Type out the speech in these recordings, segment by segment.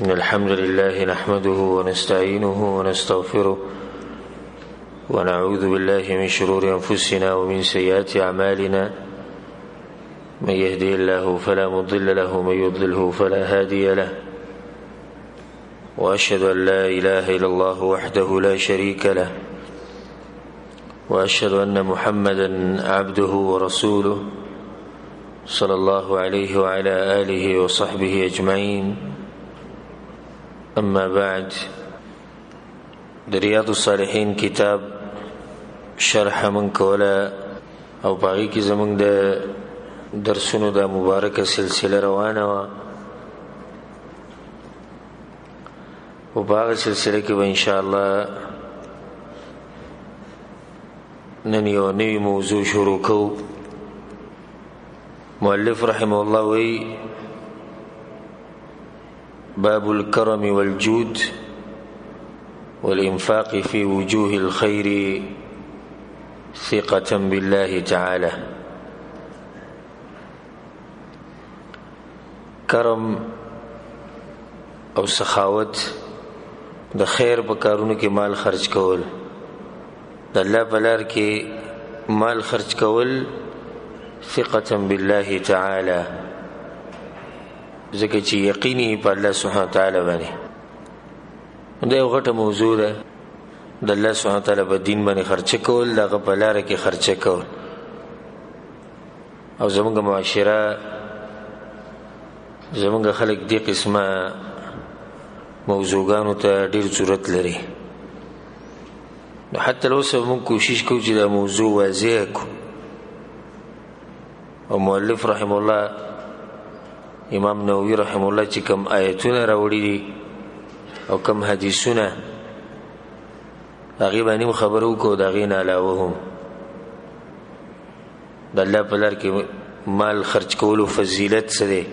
إن الحمد لله نحمده ونستعينه ونستغفره ونعوذ بالله من شرور أنفسنا ومن سيئات أعمالنا من يهدي الله فلا مضل له ومن يضلله فلا هادي له وأشهد أن لا إله إلا الله وحده لا شريك له وأشهد أن محمدا عبده ورسوله صلى الله عليه وعلى آله وصحبه أجمعين. أما بعد، رياض الصالحين کتاب شرح من کولا او باقی کی زمونږ د درسونو د مبارکه سلسله روانه و او باغ سلسله کې به ان شاء الله نن یو نوی موضوع شروع کوو. مؤلف رحمه الله وی باب الكرم والجود والإنفاق في وجوه الخير ثقة بالله تعالى. کرم او سخاوت د خیر په کارونو کې مال خرج کول، د الله په لار کې مال خرج کول، ثقة بالله تعالى، ځکه چې یقیني په الله سبحانه وتعالی باندې. دا یو غټه موضوع ده، د الله سبحانه وتعالی په دین باندې خرچه کول، دغه په لاره کې خرچه کول. او زموږ معاشره، زموږ خلک دې قسمه موضوعګانو ته ډېر ضرورت لري. نو حتی اوس موږ کوشش کوو چې دا موضوع واضح کړو. او مؤلف رحم الله، امام نووي رحم الله چې کوم آیتونه راوړي دي او کوم حدیثونه، هغې باندې خبرو وکړو. د هغې نه علاوه هم د الله په لار کې مال خرج کولو فضیلت څه دی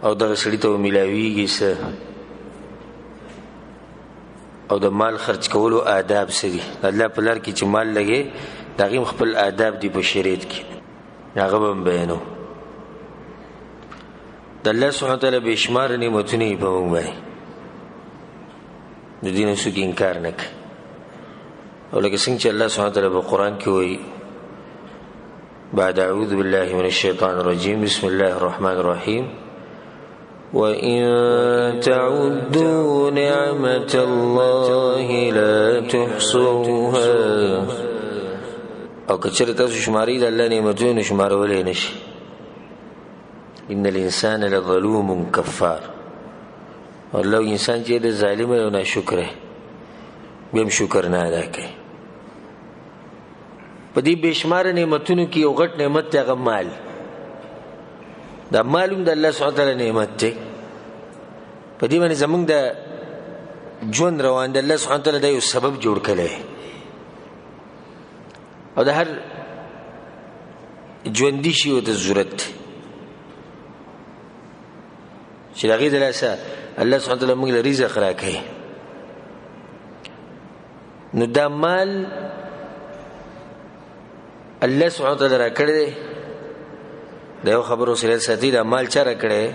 او دغه سړي ته میلاویږي څه، او د مال خرج کولو آداب څه دي. د الله په لار کې چې مال لګې، د هغې خپل آداب دي په شریعت کې، هغه به هم بیانو. د الله سبحانه وتعالی بې شمار نعمتونه یې په موږ باندې، د دې نه څوک انکار نه کوي. او لکه څنګه چې الله سبحانه وتعالی په قرآن کې وایي بعد اعوذ بالله من الشیطان الرجیم بسم الله الرحمن الرحیم وَإِن تَعُدُّوا نِعْمَةَ اللَّهِ لَا تُحْصُوهَا. او که چېرې تاسو شمارئ د الله نعمتونه، شمارولی نشي. ان الانسان لظلوم کفار. والله انسان چې د ظالم او ناشکر بیا هم شکر نه ادا کوي. په دې بېشماره نعمتونو کې یو غټ نعمت دی، هغه مال. دا مال هم د الله سبحانه وتعالی نعمت دی. په دې باندې زموږ د ژوند روان د الله سبحانه وتعالی دا یو سبب جوړ کړی، او د هر ژوندي شي ورته ضرورت دی چې د هغې د لاسه الله سبحانه وتعالی موږ له رزق راکوي. نو دا مال الله سبحانه وتعالی راکړی دی. دا یو خبر اوس ساتي، دا مال چا راکړی؟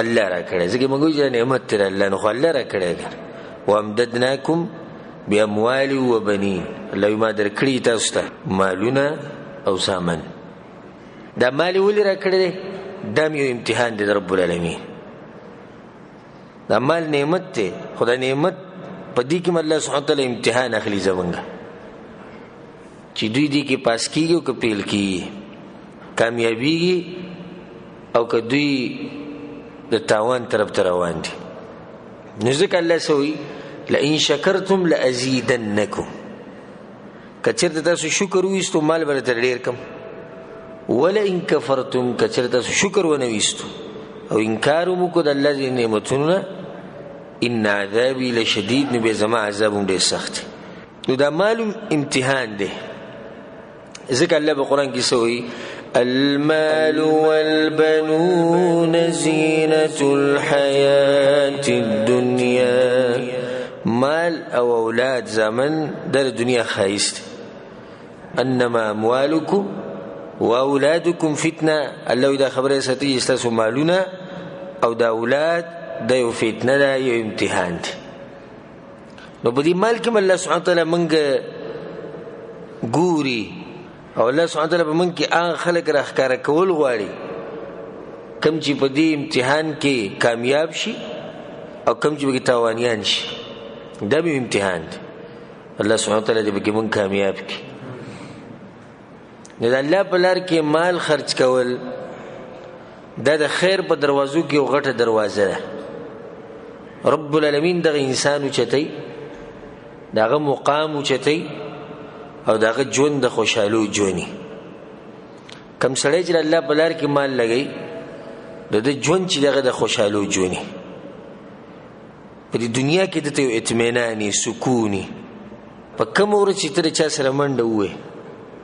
الله راکړی. ځکه موږ وایو چې نعمت دی الله، نو خو الله راکړی دی. وامددناکم باموال وبنین، الله ما درکړي تاسو ته مالونه او سامان. دا مال ولې راکړی دی؟ دا یو امتحان دی د رب العالمین. دا مال نعمت دی، خو دا نعمت په دې کې الله سبحانه وتعالی امتحان اخلي زمونږ، چې دوی دې کې پاس کېږي او که پیل کېږي، کامیابیږي او که دوی د تاوان طرف ته روان دي. نو ځکه الله څه وایي لئن شکرتم لازیدنکم. که چېرته تاسو شکر وویستو مال به درته ډېر کم. ولئن کفرتم، که چېرته تاسو شکر ونه ویستو او انکار ومو د الله دې نعمتونو نه، ان عذابي لشدید، نو بیا زما عذاب هم ډېر سخت دی. نو دا مال امتحان دی. ځکه الله په قرآن کې څه وایي المال والبنون زینة الحیاة الدنیا. مال او اولاد زمن در دنیا خایست. انما اموالکم و اولادکم فتنه. الله دا خبره ساتي استاسو مالونه او دا اولاد د یو فتنه ده، یو امتحان دی. نو په دې مال کې الله سبحانه وتعالی مونږ ګوري او الله سبحانه وتعالی په مونږ کې هغه خلک راښکاره کول غواړي کم چې په دې امتحان کې کامیاب شي او کم چې پکې تاوانیان شي. دا به امتحان دی. الله سبحانه وتعالی دې پکې مونږ کامیاب کړي. نو د الله په لار کې مال خرج کول دا د خیر په دروازو کې یو غټه دروازه ده. رب العالمین دغه انسان اوچتی، دغه مقام اوچتی او دغه ژوند د خوشحالو ژوندي. کم سړی چې الله په لار کې مال لګي د ژوند چې دغه د خوشحالو ژوندي په دې دنیا کې دته یو اطمیناني سکوني. په کوم ورځ چې تر چا سره منډه وې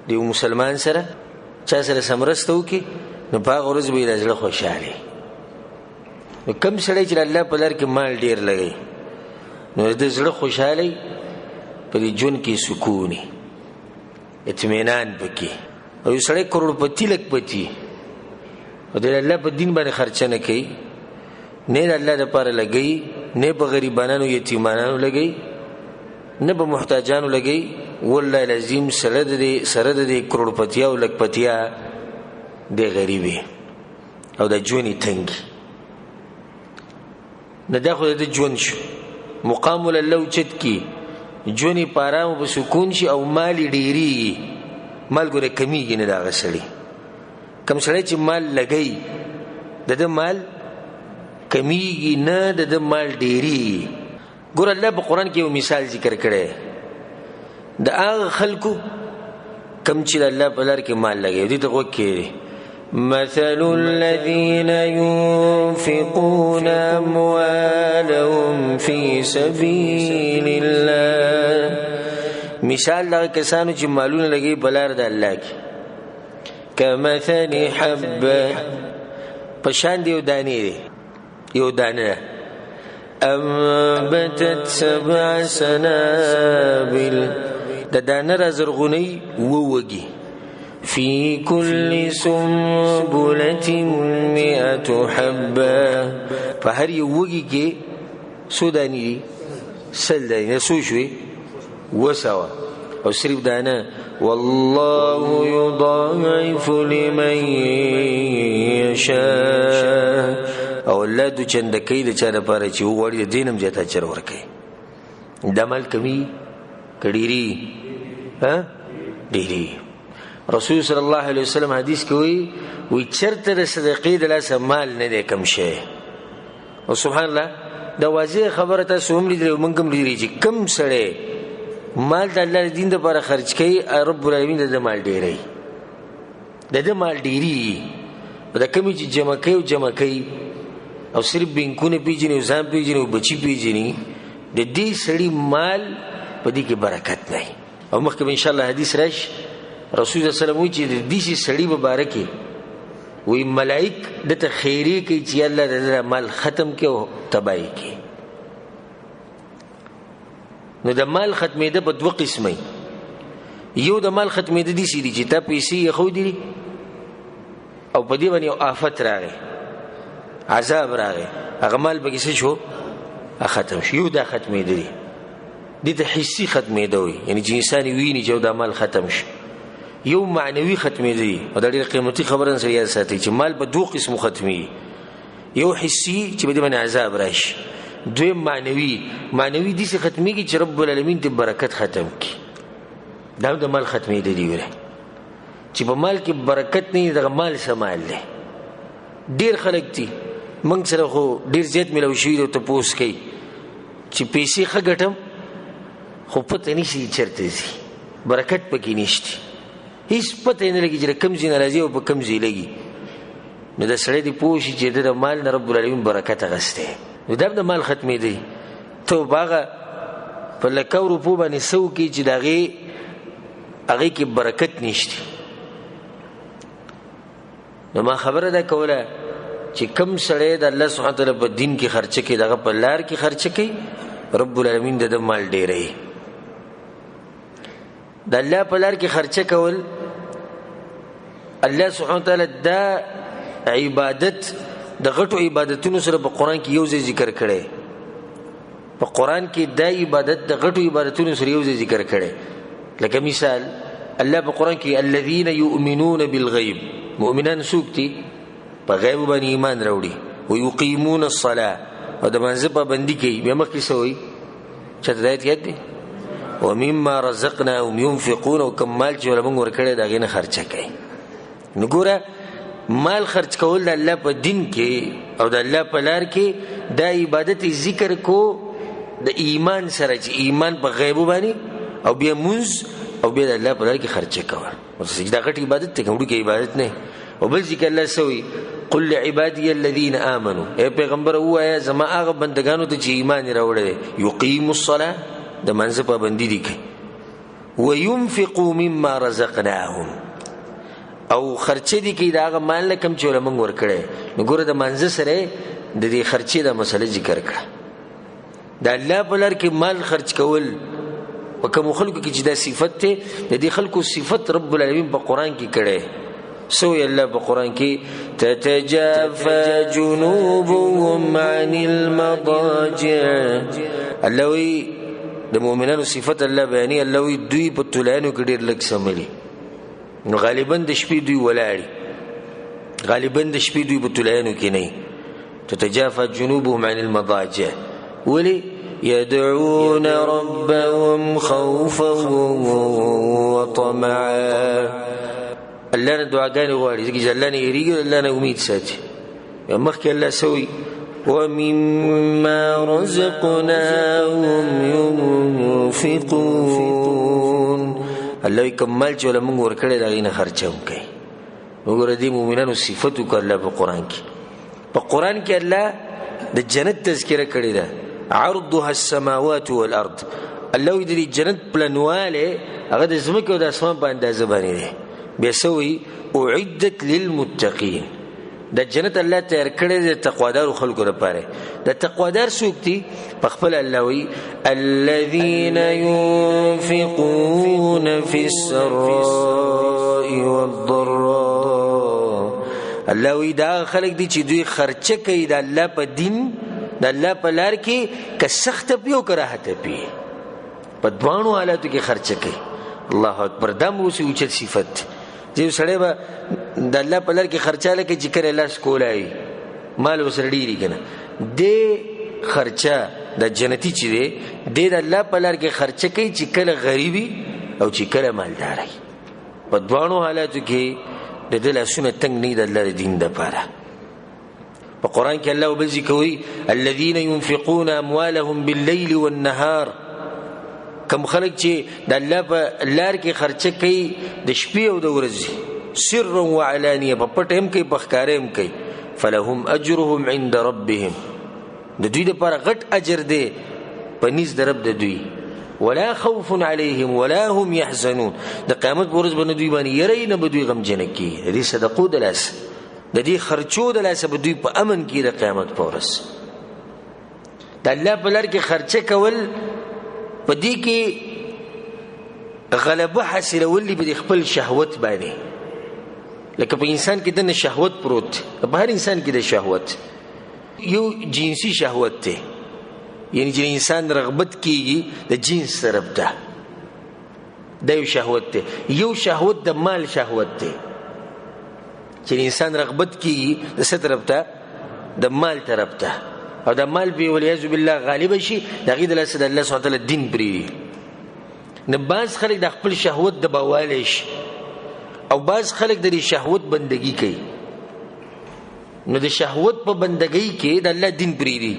د یو مسلمان سره چا سره سمرسته وکړي نو په هغه ورځ به یې زړه خوشحالي. نو کم سړی چې الله په لار کې مال ډیر لګي نو د زړه خوشحالي په دې ژوند کې سکوني اطمینان پکې. او یو سړی کروڑپتی لکپتی او د الله په دین باندې خرچه نه کوي، نه د الله لپاره لګي، نه په غریبانو یتیمانو لګي، نه په محتاجانو لګي، والله العظیم سره د کروڑپتیا او لکپتیا د غریبي او د ژوند تنګي. نه دا خو د ژوند شو مقام الله اوچت کی ژوند په آرام او سکون شي او مال ډیری مال ګره کمیږي نه دا غسړي. کم سړی چې مال لګي د مال کمیږي نه د مال ډیری. ګور الله په قران کې یو مثال ذکر کړي د هغه خلکو کم چې الله په لار کې مال لګي دي ته وکړي. مثل الذين ينفقون أموالهم في سبيل الله، مثال دا کسانو چې مالونه لګي بلار د الله کې، کمثل حبة پشان دی یو دانه انبتت 7 سنابل د دانه را زرغونی ووږي في كل سنبلة 100 حبة فهر يوغي كي سوداني سلداني نسوشوي وسوا او سريب دانا والله يضاعف لمن يشاء او الله دو چندکی د چا لپاره چې وغواړي د دینم زیاته اجر ورکړي. د مال کمی کډيري ها ډيري. رسول صلی الله علیه وسلم حدیث کوي وی چرته د صدقې د لاس مال نه دی کم شي. او سبحان الله دا واضح خبره تاسو هم لیدل مونږ هم لیدل چې کم سړی مال د الله دین لپاره خرج کوي رب العالمین د مال ډیری د مال ډیری د کمی چې جمع کوي او صرف بینکونه پیژني او ځان پیژني او بچی پیژني د دې سړي مال په دې کې برکت نه. او مخکې ان شاء الله حدیث راشي رسول الله صلی الله علیه وسلم چې د دې سړي مبارکي وی ملائک دته خیری کوي چې الله د مال ختم کوي او تباہی کوي. نو د مال ختمېده په دوه قسمه، یو د مال ختمېده دي چې تا پیسې خو دي او په دې باندې آفت راغی عذاب راغی هغه مال به کیسه شو ختم شي. یو دا ختمېده دي د ته حسي ختمېده وي یعنی چې انسان ویني چې د مال ختم شي. یو معنوي ختمېده دي او دا ډېر قیمتي خبره سره یاد ساتئ چې مال په دوه قسمو ختمي، یو حسي چې په دې باندې عذاب راشي، دویم معنوي دي چې ختميږي چې رب العالمین دې برکت ختم کړي. دا د مال ختمېده دي وره چې په مال کې برکت نه د مال سمال له ډېر خلک دي موږ سره خو ډېر زیات ملو شي او ته پوس کوي چې پیسې خګټم خو پته نشي چرته زی برکت پکې نشته، هیڅ پته نه لګي چې کم زین راځي او په کم زی لګي. نو د سړی دی پوښي چې د مال نه رب العالمین برکت غسته. نو د مال ختمې دی ته باغه په لکو روپو باندې سو کې چې دغه هغه کې برکت نشته. نو ما خبره ده کوله چې کم سړی د الله سبحانه تعالی په دین کې خرچه کوي دغه په لار کې خرچه کوي رب العالمین د مال ډیری. د الله په لار کې خرچه کول الله سبحانه تعالی دا عبادت د غټو عبادتونو سره په قران کې یو ځای ذکر کړي په قران کې د عبادت د غټو عبادتونو سره یو ځای ذکر کړي لکه مثال الله په قران کې الذين يؤمنون بالغيب مؤمنان سوکتي په غیب باندې ایمان راوړي ويقيمون الصلاه او د منځ په باندې کې بیا مخکې سوې چې د آیت یاد دي ومما رزقناهم ينفقون وكمال چې ولمن ورکړي دا غینه خرچه کوي نګوره مال خرچ کول د الله په دین کې او د الله په لار کې د عبادت ذکر کو د ایمان سره چې ایمان په غیب باندې او بیا منځ او بیا د الله په لار کې خرچه کول او سجده غټ عبادت ته کوم کې عبادت نه او بل ذکر الله سوی قل لعبادي الذين امنوا اے پیغمبر وایا زما هغه بندگانو ته چې ایمان راوړل یقیموا الصلاه د منځ په باندې دي کوي وينفقوا مما رزقناهم او خرچه دي کې دا هغه مال کم چې ولمن ورکړي نو ګوره د منځ سره د دې خرچې د مسله ذکر کړه د الله په لار کې مال خرچ کول وکم خلکو کې چې دا صفت ته د دې خلکو صفت رب العالمین په قران کې کړي سوی الله په قران کې تتجافى جنوبهم عن المضاجع الله وی د مؤمنانو صفت الله بیانې الله وی دوی په تلانو کې ډېر لږ سملي نو غالبا د شپې دوی ولاړي غالبا د شپې دوی په تلانو کې نه تتجافى جنوبهم عن المضاجع ولي يدعون ربهم خوفا وطمعا الله نه دعاګانې غواړي ځکه الله نه یریږي الله نه امید ساتي مخکې الله سوی ومما رزقناهم ينفقون الله کمال چې له موږ ورکړي دا غینه خرچه وکړي وګوره دې مؤمنانو صفات وکړه په قران کې په قران کې الله د جنت تذکرہ کړی ده عرضها السماوات والارض الله دې جنت پلانواله هغه د زمکه او د اسمان په اندازه باندې ده بيسوي اعدت للمتقين د جنت الله تیار کړی د تقوادار خلکو لپاره د تقوادار څوک دي په خپل الله وی الذين ينفقون في السراء والضراء الله وی دا خلک دي چې دوی خرچه کوي د الله په دین د الله په لار کې که سخت پیو که راحت پی په دوانو حالاتو کې خرچه کوي الله اکبر دم اوسې اوچت صفت چې سړی به د الله په لار کې خرچاله کې چې کړه لاس کولای مال وسره ډیری کنه د خرچه د جنتی چې دی د الله په لار کې خرچه کوي چې کله غریبي او چې کله مالدار وي په دوانو حالاتو کې د دې لاسونه تنگ نه د الله دین لپاره په قران کې الله وبځي کوي الذين ينفقون اموالهم بالليل والنهار کم خلک چې د الله په لار کې خرچه کوي د شپې او د ورځې سر و علانیه په پټ هم کوي په ښکار هم کوي فلهم اجرهم عند ربهم د دوی لپاره غټ اجر دی په نيز د رب د دوی ولا خوف عليهم ولا هم يحزنون د قیامت پر ورځ باندې دوی باندې یری نه به دوی غمجن کی دې صدقو د لاس د دې خرچو د لاس به دوی په امن کې د قیامت پر ورځ د الله په لار کې خرچه کول په دې کې غلبه حاصلول به خپل شهوت باندې لکه په انسان کې د شهوت پروت په هر انسان کې د شهوت یو جنسي شهوت ته یعنی چې انسان رغبت کیږي د جنس طرف ته د یو شهوت ته یو شهوت د مال شهوت ته چې انسان رغبت کیږي د څه طرف ته د مال طرف ته او د مال په ولیاذ بالله غالب شي دغه د الله سبحانه وتعالى دین پری نه باز خلک د خپل شهوت د باوالش او باز خلک د شهوت بندگی کوي نو د شهوت په بندگی کې د الله دین پری دی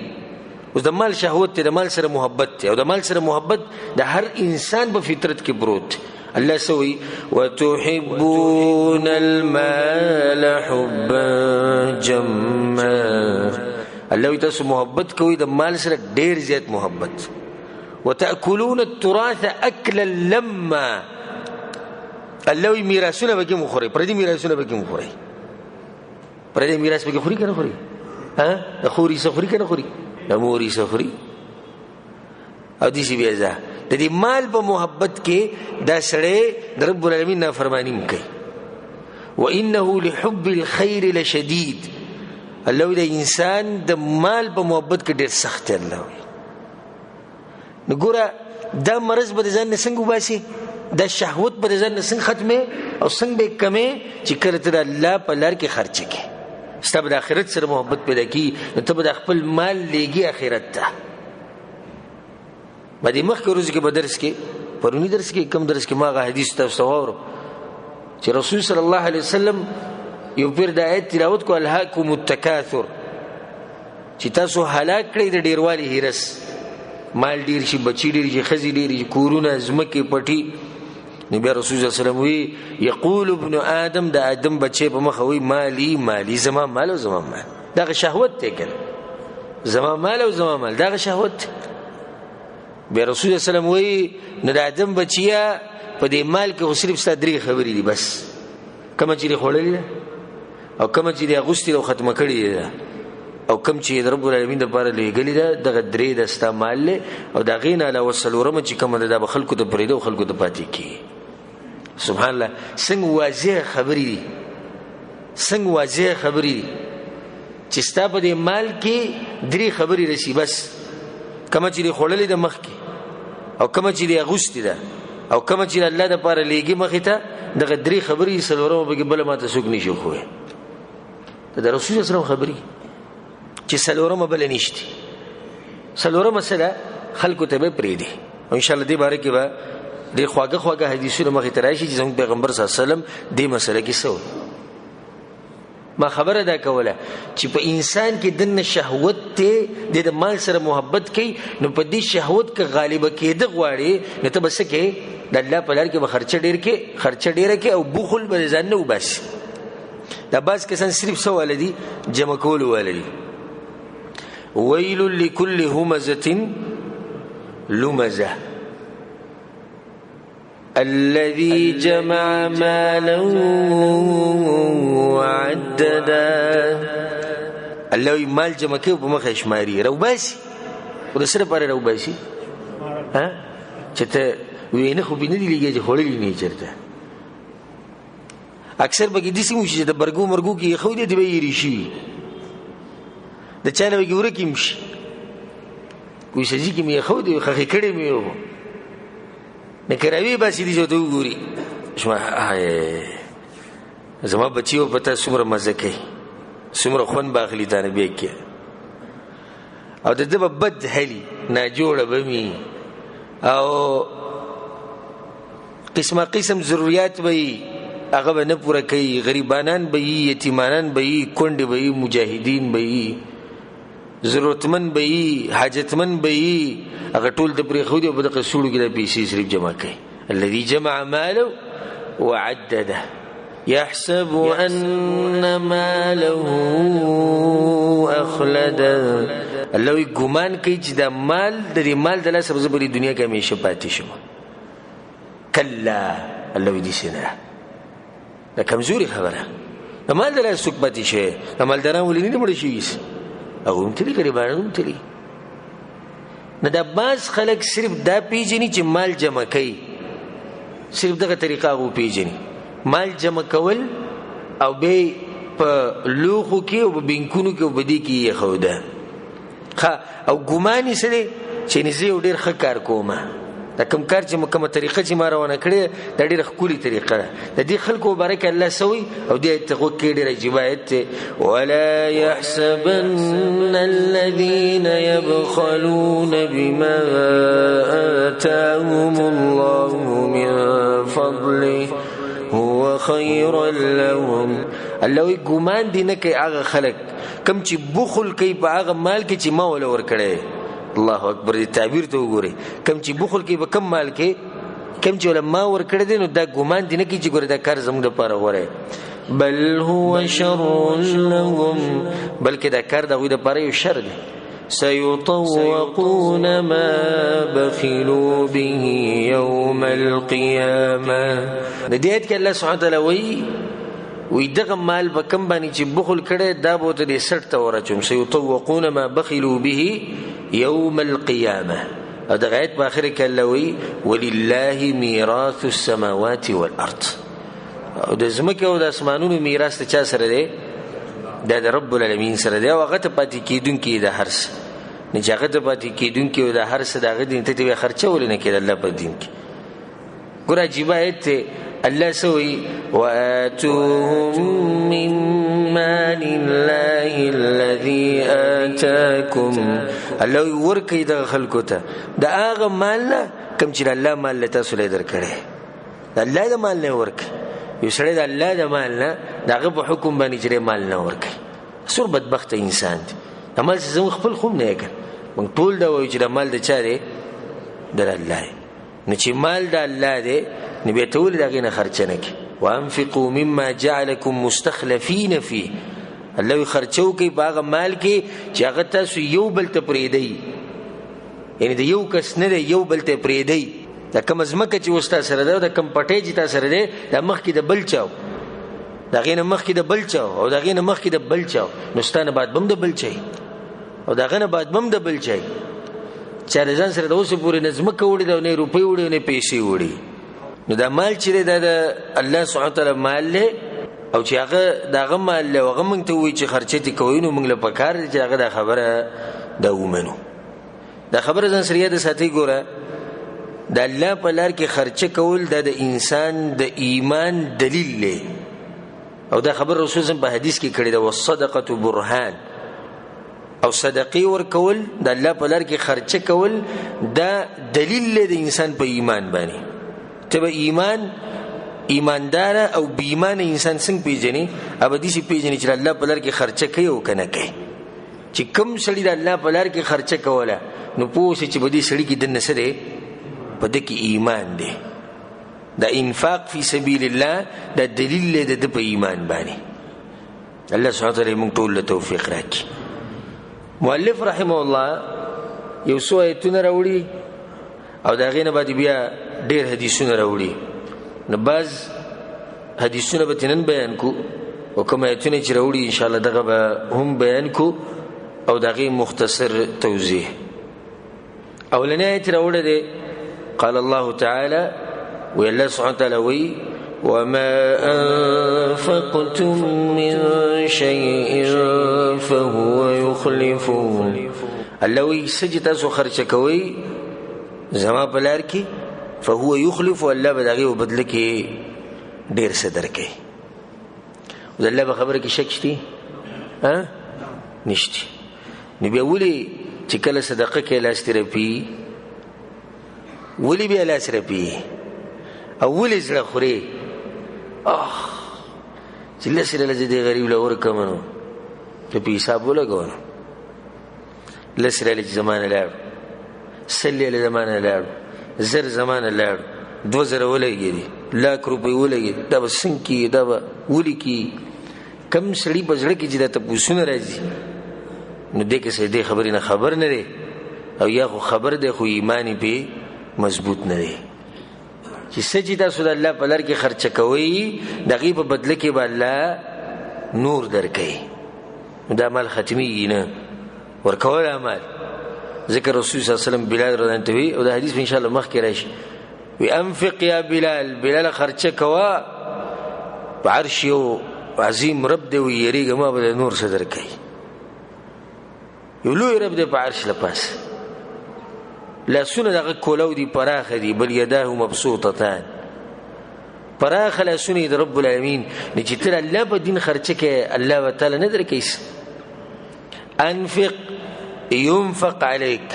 اوس د مال شهوت ته د مال سره محبت ته او د مال سره محبت د هر انسان په فطرت کې پروت الله سوي وتحبون المال حبا جما الله تاسو محبت کوي د مال سره ډیر زیات محبت وتاكلون التراث اكلا لما الله میراثونه به کې مخوري پردي میراثونه به کې مخوري پردي میراث به کې خوري کنه خوري ها خوري سفري کنه خوري د موري سفري او دې شی بیا د دې مال په محبت کې دا سړی د رب العالمین نافرمانی کوي وانه لحب الخير لشديد الله د انسان د مال په محبت کې ډېر سخت دی. الله نو ګوره دا مرض به ځان نه څنګه وباسي، دا شهوت به ځان نه څنګه ختمه او څنګه به کمه چې کله ته الله په لار کې خرچ کې ستاسو د آخرت سره محبت پیدا کی، نو ته به د خپل مال لګي آخرت ته. باندې مخکې ورځ کې بدرس کې پرونی درس کې کم درس کې ما غا حدیث تاسو اورو چې رسول صلی الله علیه وسلم یو پیر د آیت تلاوت کو الهاکم التکاثر چې تاسو هلاک کړئ د ډیروالي هرس، مال ډیر شي، بچی ډیر شي، خزي ډیر شي، کورونه زمکه پټي. نبی رسول الله صلی الله علیه وسلم وی یقول ابن آدم د آدم بچي په مخ وی مالی مالی، زما مال او زما مال. دا شهوت ته کړه، زما مال او زما مال دا شهوت. بیا رسول الله صلی الله علیه وسلم وی نه د آدم بچیا په دې مال کې صرف ستدري خبرې دي بس، کوم چې خړلې او کوم چې د اغوستي او ختمه کړي ده او کوم چې د رب العالمین لپاره لګلې ده دغه درې د استعمال له او د غینا له وسلورم چې کوم ده د خلکو ته پرېده او خلکو ته پاتې کی. سبحان الله څنګه واضح خبرې دي، څنګه واضح خبرې دي چې ستا په دې مال کې درې خبرې رسی بس، کوم چې خړلې ده مخ کې او کوم چې د اغوستي ده او کوم چې الله د پاره لګي مخې ته دغه درې خبرې سلورم به بل ماته سوق نشي خوې. د رسول الله صلی الله علیه وسلم خبرې چې سلورم بل نشته، سلورم سره خلکو ته به پریدي او ان شاء الله دې باره کې به ډېر خواږه حدیثونه مخې ته راشي چې زموږ پیغمبر صلی الله علیه وسلم دې مسله کې څه ما خبره دا کوله چې په انسان کې دنه شهوت ته د مال سره محبت کوي، نو په دې شهوت کې غالب کېده غواړي نو ته بس کې د الله په لار کې به خرچه ډېره کې او بخل به ځان نه وباسي. دا باز کسان صرف څه ولدي جمع کول ولدي. ويل لكل همزة لمزة الذي جمع مالا وعددا. الله مال جمع کوي په مخه شماري روباسي او د سره پاره روباسي ها چې ته وینه خو بینه دی لګي خورلې نه چرته. اکثر بګی دي سمو چې د برګو مرګو کې خو دې دی ویری شي د چاله وګوره کې مشي کوی شي کې مې خو دې خخې کړې مې و نه کراوي باسي دي جو ته وګوري شما زما بچیو پته څومره مزه کوي څومره خون باخلی ته نه به کې او د دې بد هلي نه جوړه بمي او قسم ضرورت وي هغه به نه پوره کوي، غریبانان به وي، یتیمانان به وي، کونډې به وي، مجاهدین به وي، ضرورتمن به وي، حاجتمن به وي، هغه ټول د پرې خو دې په دغه سوړو کې د پیسې صرف جمع کوي. الذي جمع ماله وعدده يحسب أن ماله أخلده. الله ګمان کوي چې دا مال د دې مال د لاسه به په دنیا کې همیشه پاتې شم. کلا الله دې سينه دا کمزوري خبره، د مال د لاسه څوک پاتې شي، د مالداران ولې نه مړ شي او هم تلي غریبانان هم تلي. نه دا باز خلک صرف دا پیژني چې مال جمع کوي، صرف دغه طریقه غو پیژني مال جمع کول او به په لوخو کې او په بینکونو کې او بدی کې خو ده او ګماني سره چې نزي او ډیر ښه کار کومه دا کوم کار چې کومه طریقه چې ما روانه کړې دا ډیره ښکلې طریقه ده د دې خلکو بارک الله سوي او دې ته کې ډیره جوایت ولا يحسبن الذين يبخلون بما آتاهم الله من فضله هو خيرا لهم. الله ګمان دي نه کوي هغه خلک کم چې بخل کوي په هغه مال کې چې ما ولا ور کړې. الله اکبر دې تعبیر ته وګورئ، کم چې بخل کوي په کم مال کې کم چې علماء ور کړی دي نو دا ګمان دي نه کوي چې ګوره دا کار زموږ لپاره غوره، بل هو شر لهم، بلکې دا کار دغوی لپاره یو شر دی. سيطوقون ما بخلوا به يوم القيامة. د دې آیت کې الله سبحانه وتعالی وی دغه مال به کم باندې چې بخل کړي دا به ته دې سټ ته ورچوم. سيطوقون ما بخلوا به يوم القيامة. او دغه آیت په اخر کې الله وی ولله ميراث السماوات والارض. او د زمکه او د اسمانونو میراث ته چا سره دی؟ دا د رب العالمین سره دی او هغه ته پاتې کېدونکی د هر څه نه چې هغه ته پاتې کېدونکی او د هر څه د هغه دین ته یې خرچولی نه کېده الله په دین کې. ګوره عجیبه آیت دی. الله څه وایي؟ وآتوهم من مال الله الذي آتاکم. الله وایي ورکوئ دغه خلکو ته د هغه مال نه کوم چې د الله مال له تاسو له درکړی. د الله د مال نه ورکوئ. یو سړی د الله د مال نه د هغه په حکم باندې چې مال نه ورکوي څومره بدبخته انسان دی. د مال څه زموږ خپل خو نه یې کړ. موږ ټول دا وایو چې د مال د چا دی؟ د الله دی. نو چې مال د الله دی نو بیا ته ولې د هغې نه خرچه نه کړي؟ وانفقوا مما جعلکم مستخلفین فيه. الله وایي خرچه وکړئ په هغه مال کې چې هغه تاسو یو بل ته پرېږدئ. یعنې د یو کس نه دی، یو بل ته یې پرېږدئ. دا کومه ځمکه چې اوس تا سره ده او دا کوم پټی چې تا سره دی دا مخکې د بل چا و، د هغې نه مخکې د بل چا و، او د هغې نه مخکې د بل چا و. نو ستا نه بعد به هم د بل چا او د هغه نه بعد به هم د بل چا چا د ځان سره د اوسې پورې نه ځمکه وړې ده او نه یې روپۍ وړې او نه یې پیسې وړې. نو دا مال چې دی دا د الله سبحانه وتعالی مال دی او چې هغه د هغه مال دی او هغه موږ ته ووایي چې خرچه دې کوئ نو موږ له پکار دی چې هغه دا خبره دا ومنو. دا خبره ځان سره یاده ساتئ. ګوره د الله په لار کې خرچه کول دا د انسان د ایمان دلیل دی او دا خبر رسول الله په حدیث کې کړی ده والصدقه برهان. او صدقې ورکول د الله په لار کې خرچه کول دا دلیل دی د انسان په ایمان باندې. ته به ایماندار او بې ایمانه انسان څنګه پیژنې؟ هغه داسې پیژنې چې د الله په لار کې خرچه کوي او که نه کوي. چې کوم سړي د الله په لار کې خرچه کوله نو پوه شي چې په دې سړي کې دننه څه دی؟ په ده کې ایمان دی. دا انفاق فی سبیل الله دا دلیل دی د ده په ایمان باندې. الله سبحانه وتعالی موږ ټول له توفیق راکړي. مؤلف رحمه الله یو څو آیتونه راوړي او د هغې نه بعد بیا ډېر حدیثونه راوړي. نو بعض حدیثونه به ترې نن بیان کو او کوم آیتونه چې راوړي انشاءالله دغه به هم بیان کو او د هغې مختصر توضیح. اولنی آیت راوړی دی قال الله تعالى والله سبحانه وتعالى وي وما أنفقتم من شيء فهو يخلفه. الله وي سجي تاسو خرچه کوي زما په لار کې فهو يخلف الله به د هغې په بدله کې ډېر څه درکوي. د الله په خبره کې شک شتي؟ نشتي. نو بیا ولې چې کله صدقه کې لاس ترپي ولی بیا لاس رپی او ولی زړه خوري چې لسره لږ دې غریب له ورکم نو ته په حساب ولګو نو لسره لږ زمانه لاړ سلې له زمانه لاړ زر زمانه لاړ 2000 ولګي لاک روپۍ ولګي دا به څنګه کی دا به ولي کی کم سړي په زړه کې چې دا تپوسونه راځي نو دې کې څه دې خبرې نه خبر نه دی او یا خو خبر دی خو ایمان پې مضبوط نه دی. چې څه چې تاسو د الله په لار کې خرچه کوئ د هغې په بدله کې به الله نور درکوي. دا مال ختمیږي نه ورکول عمل. ذکر رسول صلی الله علیه وسلم بلال رضی الله عنه او دا حدیث ان شاء الله مخکې راشي وی انفق یا بلال خرچه کوا په عرش یو عظیم رب دی وی یریږه ما به نور څه درکوي. یو لوی رب دی په عرش له پاسه لاسونه دغه کولو دي پراخه دي بل یداه مبسوطتان پراخه لاسونه د رب العالمین نه چې تر الله په دین خرچه کې الله تعالی نه درکوي. انفق ينفق عليك.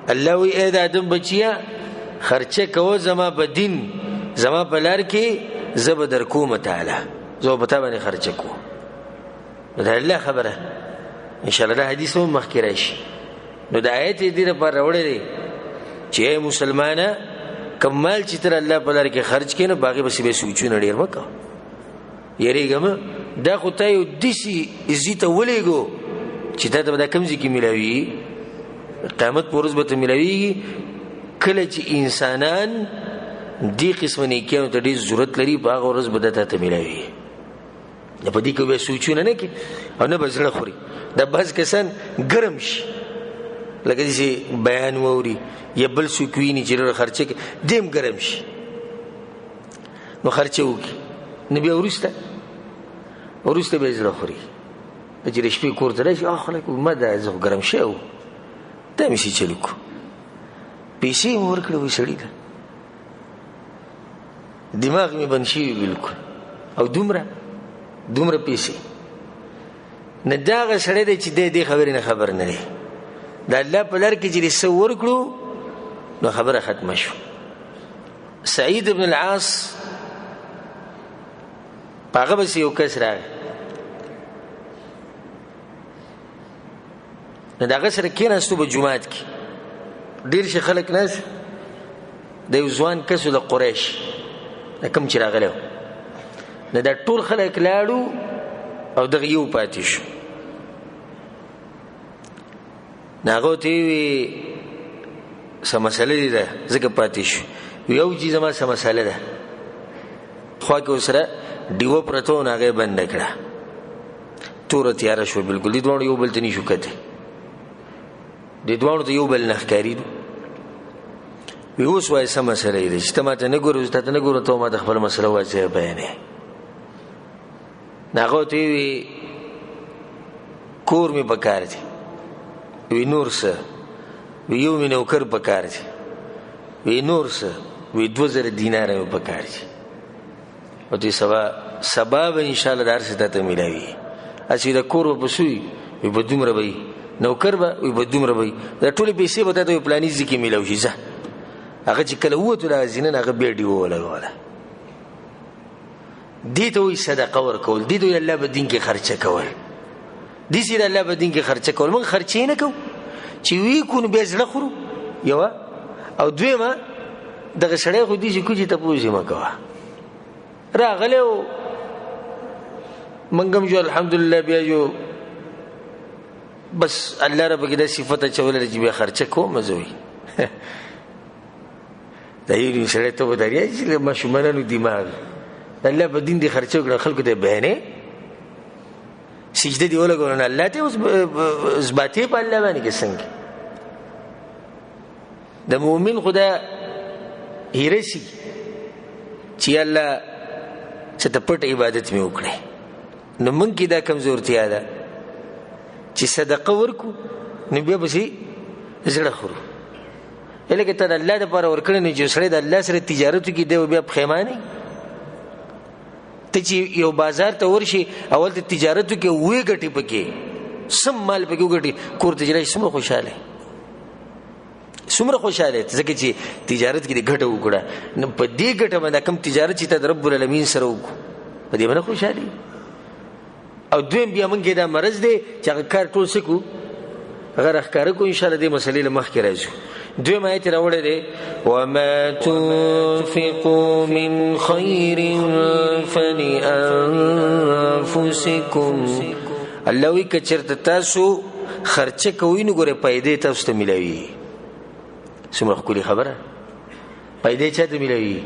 الله وی اې د آدم بچیا خرچه کوه زما په دین زما په لار کې زه به درکوم تعالی زه به تا باندې خرچه کوم. دا الله خبره ان شاء الله دا حدیث هم مخکې راشي. نو د آیت دې لپاره راوړی دی چې مسلمانه کمال چې تر الله په لار کې خرچ کړي نو باغې بسې به سوچونه ډېر مه کوه یریږه مه. دا خو تا یو داسې عزي ته ولېږو چې تا ته به دا کوم ځای کې میلاوي قیامت په ورځ به ته میلاویږي کله چې انسانان دې قسمه نیکیانو ته ډېر ضرورت لري په هغه ورځ به دا تا ته میلاویږي. په دې کې به سوچونه نه کوي او نه به زړه خوري. دا بعض کسان ګرم شي لکه داسې بیان واوري یا بل څوک ویني چې خرچه کوي دیم ګرم شي نو خرچه وکړي نو بیا وروسته به یې زړه خوري. چې د شپې کور ته راشي خلک ما دا زه ګرم شوی دا مې چې چلو کو پیسې مې ورکړې وې سړي ته دماغ مې بند شوي بلکل او دومره پیسې نه دا هغه سړی دی چې دی دې خبرې نه خبر نه دی د الله په لار کې چې څه ورکړو نو خبره ختمه شو. سعید بن العاص په هغه پسې یو کس راغی نو د هغه سره کېناستو په جومات کې ډېر شه خلک ناست د یو ځوان کس د قریش د کوم چې راغلی و نو دا ټول خلک لاړو او دغه یو پاتې شو نو هغه ورته وویل څه مسله دې ده ځکه پاتې شو یو چې زما څه مسله ده خوا کې ورسره ډیوه پرته وه نو هغه یې بنده کړه توره تیاره شوه بلکل دې دواړو یو بل ته نشو کتی دې دواړو ته یو بل نه ښکارېدو وی اوس وایه څه مسله یې ده چې ته ما ته نه ګورې تا ته نه ګورم ته ما ته خپله مسله وایه څه یې بیانوې نو هغه ورته وویل کور مې په کار دی وی نور څه وی یو مې نوکر په کار دی وی نور څه وی 2000 دیناره مې په کار دی ورته سبا به انشاءالله د هر څه تاته میلاوي هسې د کور به په سوی وی به دومره به وي نوکر به وی به دومره به وي دا ټولې پیسې به تاته وي پلاني ځای کې میلاو شي ځه هغه چې کله ووتو دغه زینن هغه بیا ډیوه ولګوله دې ته وایي صدقه ورکول دې ته وایي الله په دین کې خرچه کول داسې د الله په دین کې خرچه کول موږ خرچې نه کوو چې وی کو نو بیا زړه خورو یوه او دویمه دغه سړی خو داسې کو چې تپوس یې مه کوه راغلی و موږ هم جو الحمدلله بیا جو بس الله رب کې دا صفت اچولی ده چې بیا خرچه کوم زه وي دا یو سړی ته ودرېږي چې له ماشومانانو دماغ د الله په دین دې خرچه وکړه خلکو ته بیانې سجده دې ولګوله نو الله ته اوس اثباتې په الله باندې کې څنګه د مؤمن خدا هیره شي چې الله څه ته پټ عبادت مې وکړی نو موږ کې دا کمزورتیا ده چې صدقه ورکو نو بیا پسې زړه خورو لکه ته د الله دپاره ورکړی نو چې سړی د الله سره تجارت وکړي دی بیا پښیمانې ته چې یو بازار ته ورشي اول ته تجارت وکړي وې ګټې پکې سم مال پکې وګټي کور ته چې راشي څومره خوشحاله ځکه چې تجارت کې د ګټه وکړه نو په دې ګټه باندې کوم تجارت چې ته د رب العالمین سره وکړو په دې باندې خوشحالي او دویم بیا موږ دا مرض دی چې هغه کار ټول څه کړو هغه راښکاره کړو انشاءالله دې مسلې له مخکې راځو دویم آیت راوړی دی وما تنفقوا من خیر فلانفسکم الله وایي که چېرته تاسو خرچه کوئ نو ګورئ پیدې تاسو ته میلاوي څومره ښکلې خبره پیدې چا ته میلاوي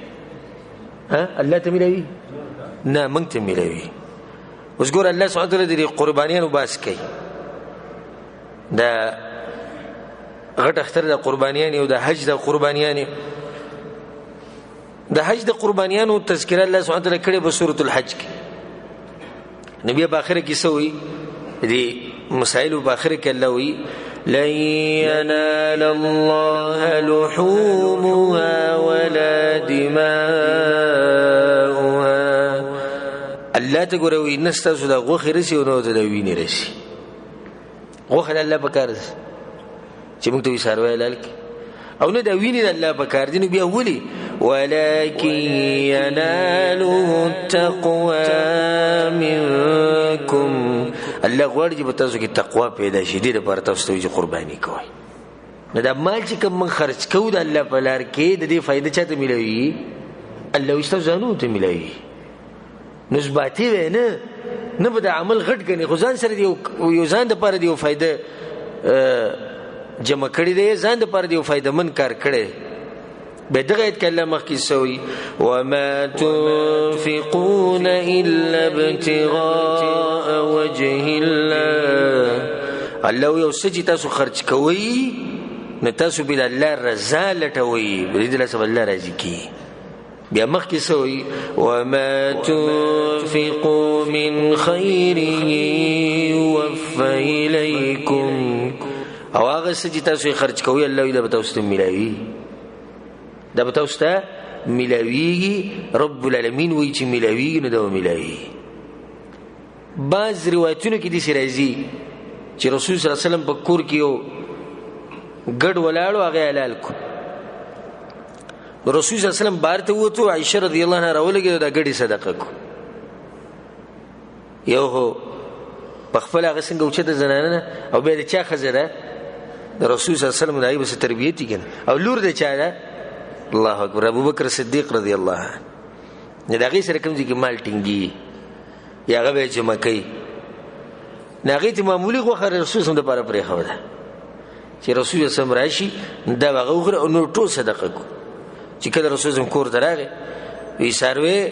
الله ته میلاوي نه موږ ته میلاوي اوس ګوره الله سبحانه وتعالی د قربانیانو باس کوي دا غټ اختر د قربانیانو او د حج د قربانیانو د حج د قربانیانو تذکره الله سبحانه وتعالی کړې په سورۃ الحج کې نبی په اخر کې سوې دي مسائل په اخر کې الله وی لن ينال الله لحومها ولا دماؤها الله ته ګوره وی نستاسو د غوښې رسي او نو ته د وینې رسي غوښه د الله په کار ده چې موږ ته وي څاروی حلال کړي او نه د وینې د الله په کار دي نو بیا ولې ولکن ینالو التقوی منکم الله غواړي چې په تاسو کې تقوا پیدا شي دې لپاره تاسو ته چې قرباني کوئ نو دا مال چې کوم موږ خرچ کوو د الله په لار کې د دې فایده چا ته میلاوي الله وایي ستاسو ځانونو ته میلاوي نو ثباتي وی نه به د عمل غټ ګڼي خو ځان سره یو ځان دپاره د یو فایده جمع کړی دی ځان دپاره د یو فایده مند کار کړی به دغه ایت کې الله مخکې سوی وما تنفقون الا ابتغاء وجه الله الله یو څه چې تاسو خرچ کوئ نو تاسو به د الله رضا لټوئ برید الله سبحانه الله راضي کړي بیا مخکې سوی وما تنفقوا من خیر يوفى إليكم او هغه څه چې تاسو خرج کوئ الله ویل به تاسو ته ملاوي دا به تاسو ته ملاوي رب العالمین وایي چې ملاوي نه دا ملاوي بعض روایتونو کې دي چې راځي چې رسول صلی الله علیه وسلم په کور کې یو ګډ ولاړو هغه حلال کو رسول صلی الله علیه وسلم بار ته وته عائشه رضی الله عنها راولګي دا ګډي صدقه کو یو هو په خپل هغه څنګه اوچته زنانه او به د چا خزره د رسول صلی الله علیه وسلم دایبه تربیتی کنه او لور د چا ده الله اکبر ابو بکر صدیق رضی الله عنه دا غي سره کوم دي کې مال ټینګي یا هغه به جمع کوي ناغه ته معمولی غوخه رسول صلی الله علیه وسلم د لپاره پرې خو ده چې رسول الله صلی الله علیه وسلم راشي دا هغه او نور ټول صدقه کو چې کله رسول الله کور دراغه وی ساروي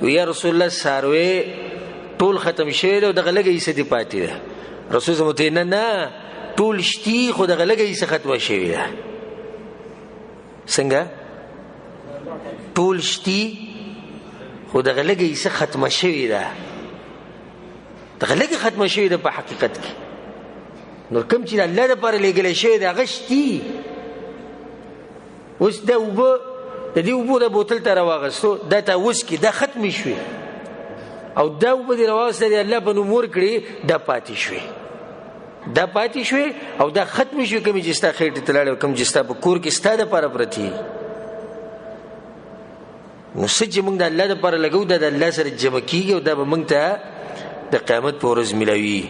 وی یا رسول الله ساروي ټول ختم شوی او دغه لګي څه دی پاتې ده رسول الله ته نه ټول شتي خو دغه لګي څه ختم شوی ده څنګه ټول شتي خو دغه لګي څه ختم شوی ده دغه لګي ختم شوی ده په حقیقت کې نور کوم چې الله د پاره لګل شوی ده غشتي اوس دا وبو د دې وبو د بوتل ته راوغستو دا ته اوس کې دا ختم شوی او دا وبو د راوسته دی الله په نور کړی دا پاتې شوی او دا ختم شوی کوم چې ستا خېټه تلاړ کوم چې ستا په کور کې ستا د پاره پرتی نو سچ موږ د الله د پاره لګو د الله سره جمع کیږي او دا به موږ ته د قیامت په ورځ ملوي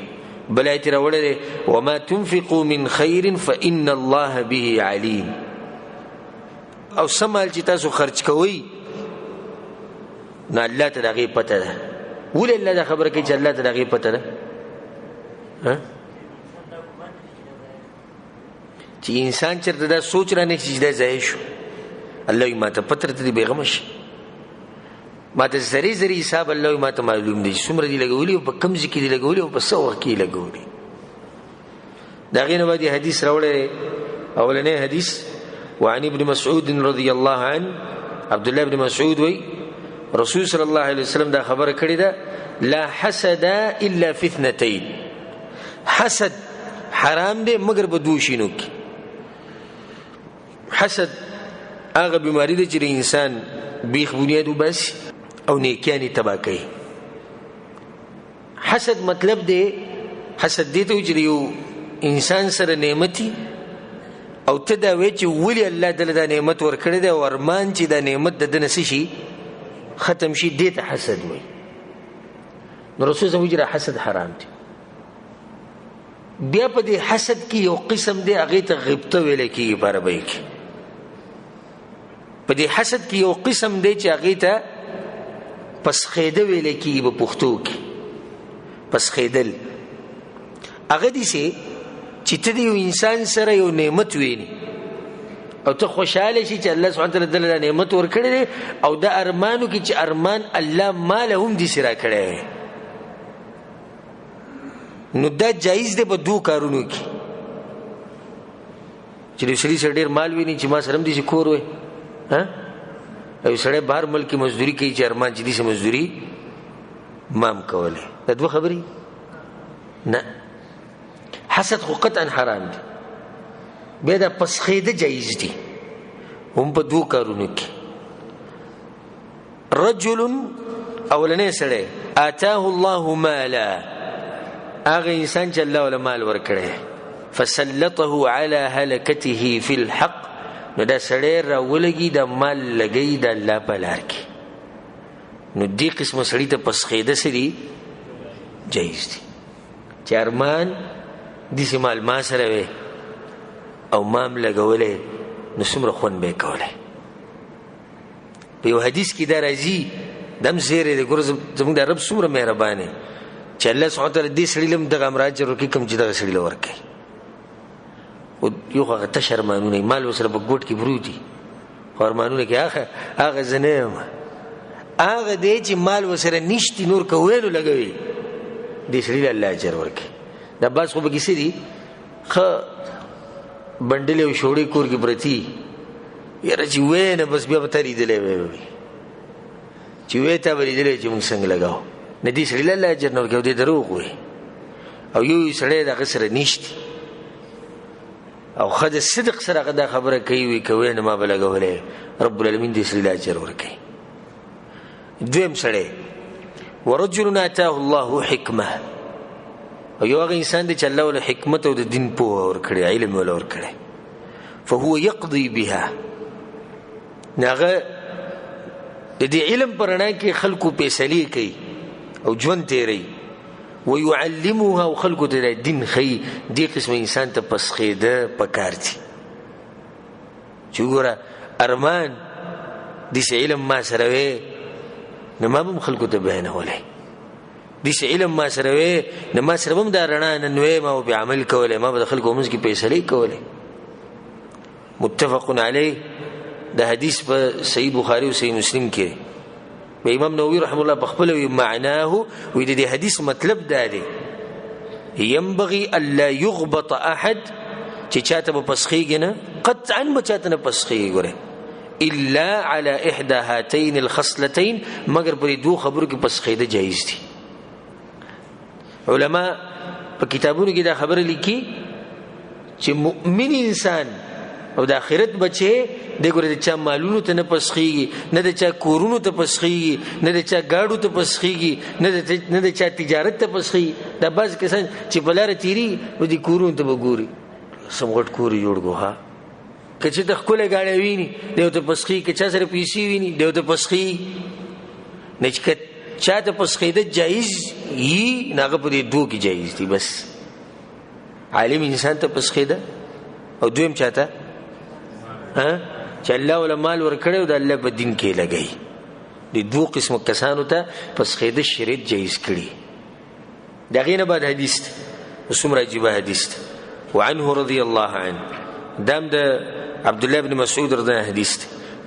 بل ایت راوړل وما تنفقوا من خير فإن الله به عليم او سمال چې تاسو خرج کوئ نو الله ته دغه پته ده ولې الله دا خبره کوي چې الله ته دغه پته ده چې انسان چرته دا سوچ رانه چې دا ځای شو الله یې ماته پتر ته دی بیغم شي ماته زری حساب الله یې ماته معلوم دي څومره دی لګولي او په کم ځکه دی لګولي او په څو وخت کې لګولي دا غینه باندې حدیث راوړل اولنې حدیث وعن ابن مسعود رضی الله عنه عبد الله بن مسعود وی رسول صلی الله علیه وسلم دا خبر کړی دا لا حسد الا في اثنتين حسد حرام دی مگر په دوه شینو کې حسد هغه بیماری ده چې انسان بیخ بنیاد وبس او نیکیانی تبا کوي حسد مطلب دی حسد دی ته چې یو انسان سره نعمتي او ته دا وی چې ولی الله دله دا نعمت ورکړی دی او ارمان چې دا نعمت د دنه شي ختم شي دې ته حسد وي نو رسول الله حسد حرام دی بیا په دې حسد کې یو قسم دی هغه ته غیبته ویل کېږي په عربی کې په دې حسد کې یو قسم دی چې هغه ته پسخیده ویل کېږي په پښتو کې پسخیدل هغه دي چې ته یو انسان سره یو نعمت ویني او ته خوشاله شي چې الله سبحانه وتعالى دله نعمت ورکړي او د ارمانو کې چې ارمان الله مال هم دي سره کړي نو دا جایز دی په دوه کارونو کې چې سړي سره ډېر مال ویني چې ما سره هم دي چې کور وي او سړی بهر ملک مزدوري کوي چې ارمان چې دي سه مزدوري مام کوله دا دوه خبرې نه حسد خو قطعا حرام دی بیا دا پسخیده جایز دی هم په دوه کارونو کې رجل اولنې سړی آتاه الله مالا هغه انسان چې الله ول مال ورکړي فسلطه على هلكته في الحق نو دا سړی راولګي د مال لګي د الله په لار کې نو دې قسم سړی ته پسخیده سړي جایز دی چې ارمان دې سمال ما سره وي او مام لګولې نو څومره خون به کوله په یو حدیث کې دا راځي دم زیره د ګور زموږ د رب څومره مهربانه چې الله سبحانه وتعالى دې سړي لم دغه امراض ورکې کوم چې دغه سړي لورکې او یو هغه تشرمانونه مال وسره په ګوټ کې بروتي فرمانونه کې هغه زنه هغه دې چې مال وسره نشتی نور کویلو لګوي دې سړي الله اجر ورکې دا بس خو به کیسې دي خ بندلې او شوړې کور کې برتی یاره چې وینه بس بیا به تری دلې وي چې وې ته ولې دلې چې موږ څنګه لگاو نه دې سړي الله اجر نور کې دې دروغ وي او یو سړی دغه سره نشتی او خد صدق سره دا خبره کوي کوي نه ما بلګولې رب العالمین دې سړي اجر ورکړي. دویم سړی ورجل آتاه الله حکمه، او یو هغه انسان دی چې الله ول حکمت او د دین پوهه ورکړي، علم ول ورکړي، فهو يقضي بها، ناغه د دې علم پرنا کې خلقو فیصله کوي او ژوند تیری، ويعلمها او خلقو ته دین خي. دې قسم انسان ته پسخیده پکار دي چې ګوره ارمان دې علم ما سره وي نه ما هم خلقو ته بیانولای، دې علم ما سره وي نه ما سره هم دا رڼا نن وې ما په عمل کولای، ما به خلقو موږ کې فیصله کولای. متفق علیه. دا حدیث په صحیح بخاری او صحیح مسلم کې به امام نووي رحم الله بخپل وی معناه وی د دې حدیث مطلب دا دی ينبغي الا يغبط احد، چې چاته په پسخیږي نه قطعا به چاته نه پسخیږي ګوره الا على احدى هاتين الخصلتين، مگر پر دوه خبرو کې پسخیده جایز دي. علما په کتابونو کې دا خبره لیکي چې مؤمن انسان او د آخرت بچي د ګوره د چا مالونو ته نه پسخیږي، نه د چا کورونو ته پسخیږي، نه د چا گاډو ته پسخیږي، نه د چا تجارت ته پسخیږي. دا بعض کسان چې په لاره تیری و دي کورونو ته وګوري سم غټ کوري جوړ کو ها که چې د خپل گاډي ویني دیو ته پسخي، که چا سره پیسې ویني دیو ته پسخي، نه چې چا ته پسخیده جایز یي ناغه په دې دوه کې جایز دي. بس عالم انسان ته پسخیده او دویم چاته چې الله ول مال ورکړي او د الله په دین کې لګي، د دوه قسم کسانو ته پسخیده شریعت جایز کړي. دا غینه بعد حدیث وسمره عجیب حدیث وعنه رضی الله عنه، دام د عبد الله بن مسعود رضی الله عنه حدیث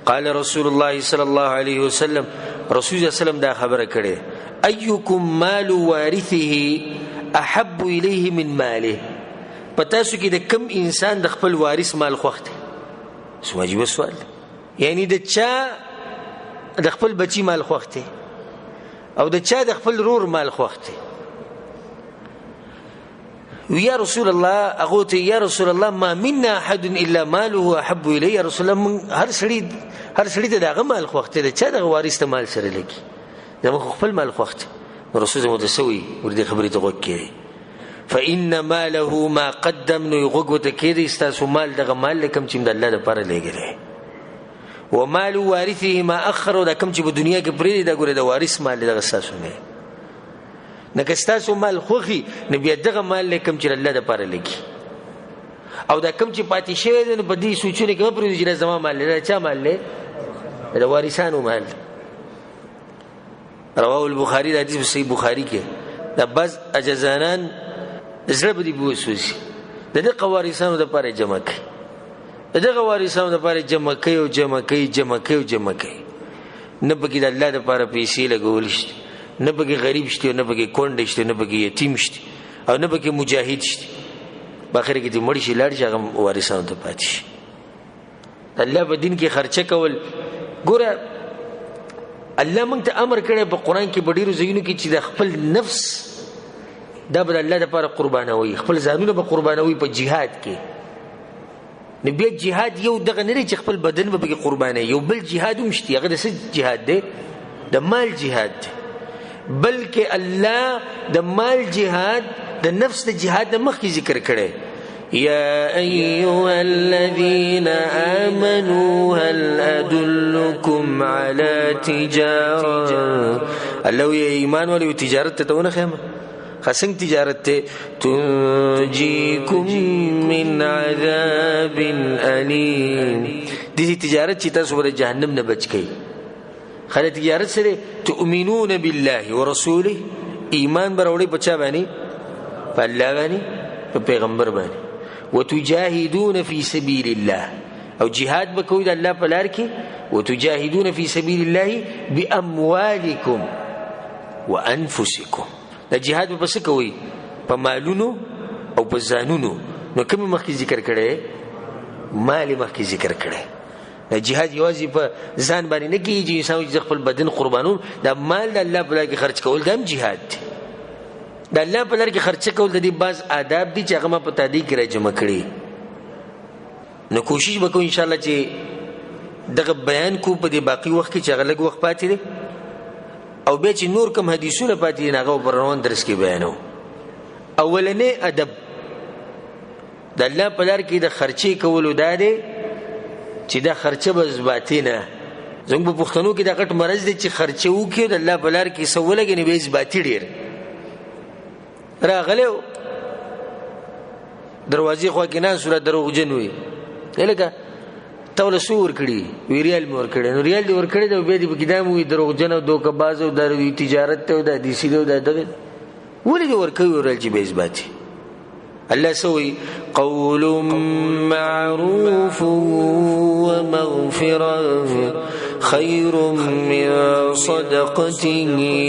قال رسول الله صلی الله علیه وسلم، رسول الله صلی الله علیه وسلم دا خبره کړي ايكم مال وارثه احب الیه من ماله، پتا شو کې د کم انسان د خپل وارث مال خوښ دی. سو عجیب سوال، یعنی د چا د خپل بچی مال خوښ دی او د چا د خپل رور مال خوښ دی. ويا رسول الله اغوت يا رسول الله ما منا احد الا ماله احب الي، يا رسول الله من هر سړی ته دغه مال خوښ دی، چا دغه وارث ته مال سره لګي، زموږ خپل مال خوښ دی. رسول الله متسوي ور دي خبرې ته وکړي فإن ماله ما قدم، نو غوګو ته کېږي ستاسو مال دغه مال لکم چې د الله لپاره لګي، ومال وارثه ما اخر، دا کم چې په دنیا کې پرې دا ګوره د وارث مال دغه ستاسو نه نه که ستاسو مال خوخي نه بیا دغه مال لکم چې الله لپاره لګي، او دا کم چې پاتې شوی دی په دې سوچونه کې پرې چې زما مال نه چا مال نه د وارثانو مال. رواه البخاري، د حدیث په صحیح بخاری کې د بعض اجزانان زړه به دي بوسوسي دغه وارثانو د لپاره جمع کوي، دغه وارثانو د لپاره جمع کوي او جمع کوي جمع کوي او جمع کوي، نه بګي د الله د لپاره پیسې لګول شي، نه بګي غریب شته، نه بګي کونډ شته، نه بګي یتیم شته، او نه بګي مجاهد شته. باخره کې دې مړ شي لاړ شي هغه وارثانو ته پاتې شي. الله په دین کې خرچه کول ګوره الله موږ ته امر کړی په قران کې ډېرو ځایونو کې چې د خپل نفس دا بل الله لپاره قربانوي، خپل ځانونه به قربانوي په جهاد کې. نبی جهاد یو دغه نه چې خپل بدن به قرباني، یو بل جهاد هم شته، هغه د څه جهاد دی؟ د مال جهاد دی. بلکې الله د مال جهاد د نفس د جهاد مخکې ذکر کړي. يا أيها الذين آمنوا هل أدلكم على تجارة، الله يا إيمان ولي تجارت تتونه خيمة خسنگ تجارت تنجيكم من عذاب أليم، دي تجارت چې تاسو ور جهنم نه بچ کی. خله تجارت سره تؤمنون بالله ورسوله، ایمان براوړي بچا باندې په الله باندې په پیغمبر باندې، وتجاهدون في سبيل الله، او جهاد بکوي د الله په لار کې، وتجاهدون في سبيل الله باموالكم وانفسكم. دا جهاد په څه کوي؟ په مالونو او په ځانونو. نو کوم مخکې ذکر کړي؟ مال مخکې ذکر کړي. دا جهاد یوازې په ځان باندې نه کیږي چې انسان خپل بدن قربانون، دا مال د الله په لار کې خرج کول دا هم جهاد دی. د الله په لار کې خرچه کول د دې بعض آداب دي چې هغه ما په تادیه کې راجمع کړي. نو کوشش وکړو ان شاء الله چې دغه بیان کو په دې باقی وخت کې چې هغه لږ وخت پاتې دی او بیا چې نور کوم حدیثونه پاتې دي هغه په روان درس کې بیانو. اولنې ادب د الله په لار کې د خرچې کولو دا دی چې دا خرچه به ثباتي نه. زموږ په پښتنو کې دا غټ مرض دی چې خرچه وکړي د الله په لار کې څه ولګي نو به ثباتي ډېر راغلی دروازې خوا کې ناست وو دروغجن وي لکه تا له څو ورکړي وي ریال مې ورکړی نو ریال دې ورکړی دی بیا دې پکې دا وي دروغجن او دوکهباز او دا تجارت ته او دا حدیثي دی او دا دغه ولې دې ورکوي ورل چې به ثباتي. الله سوي قول معروف ومغفرة خير من صدقة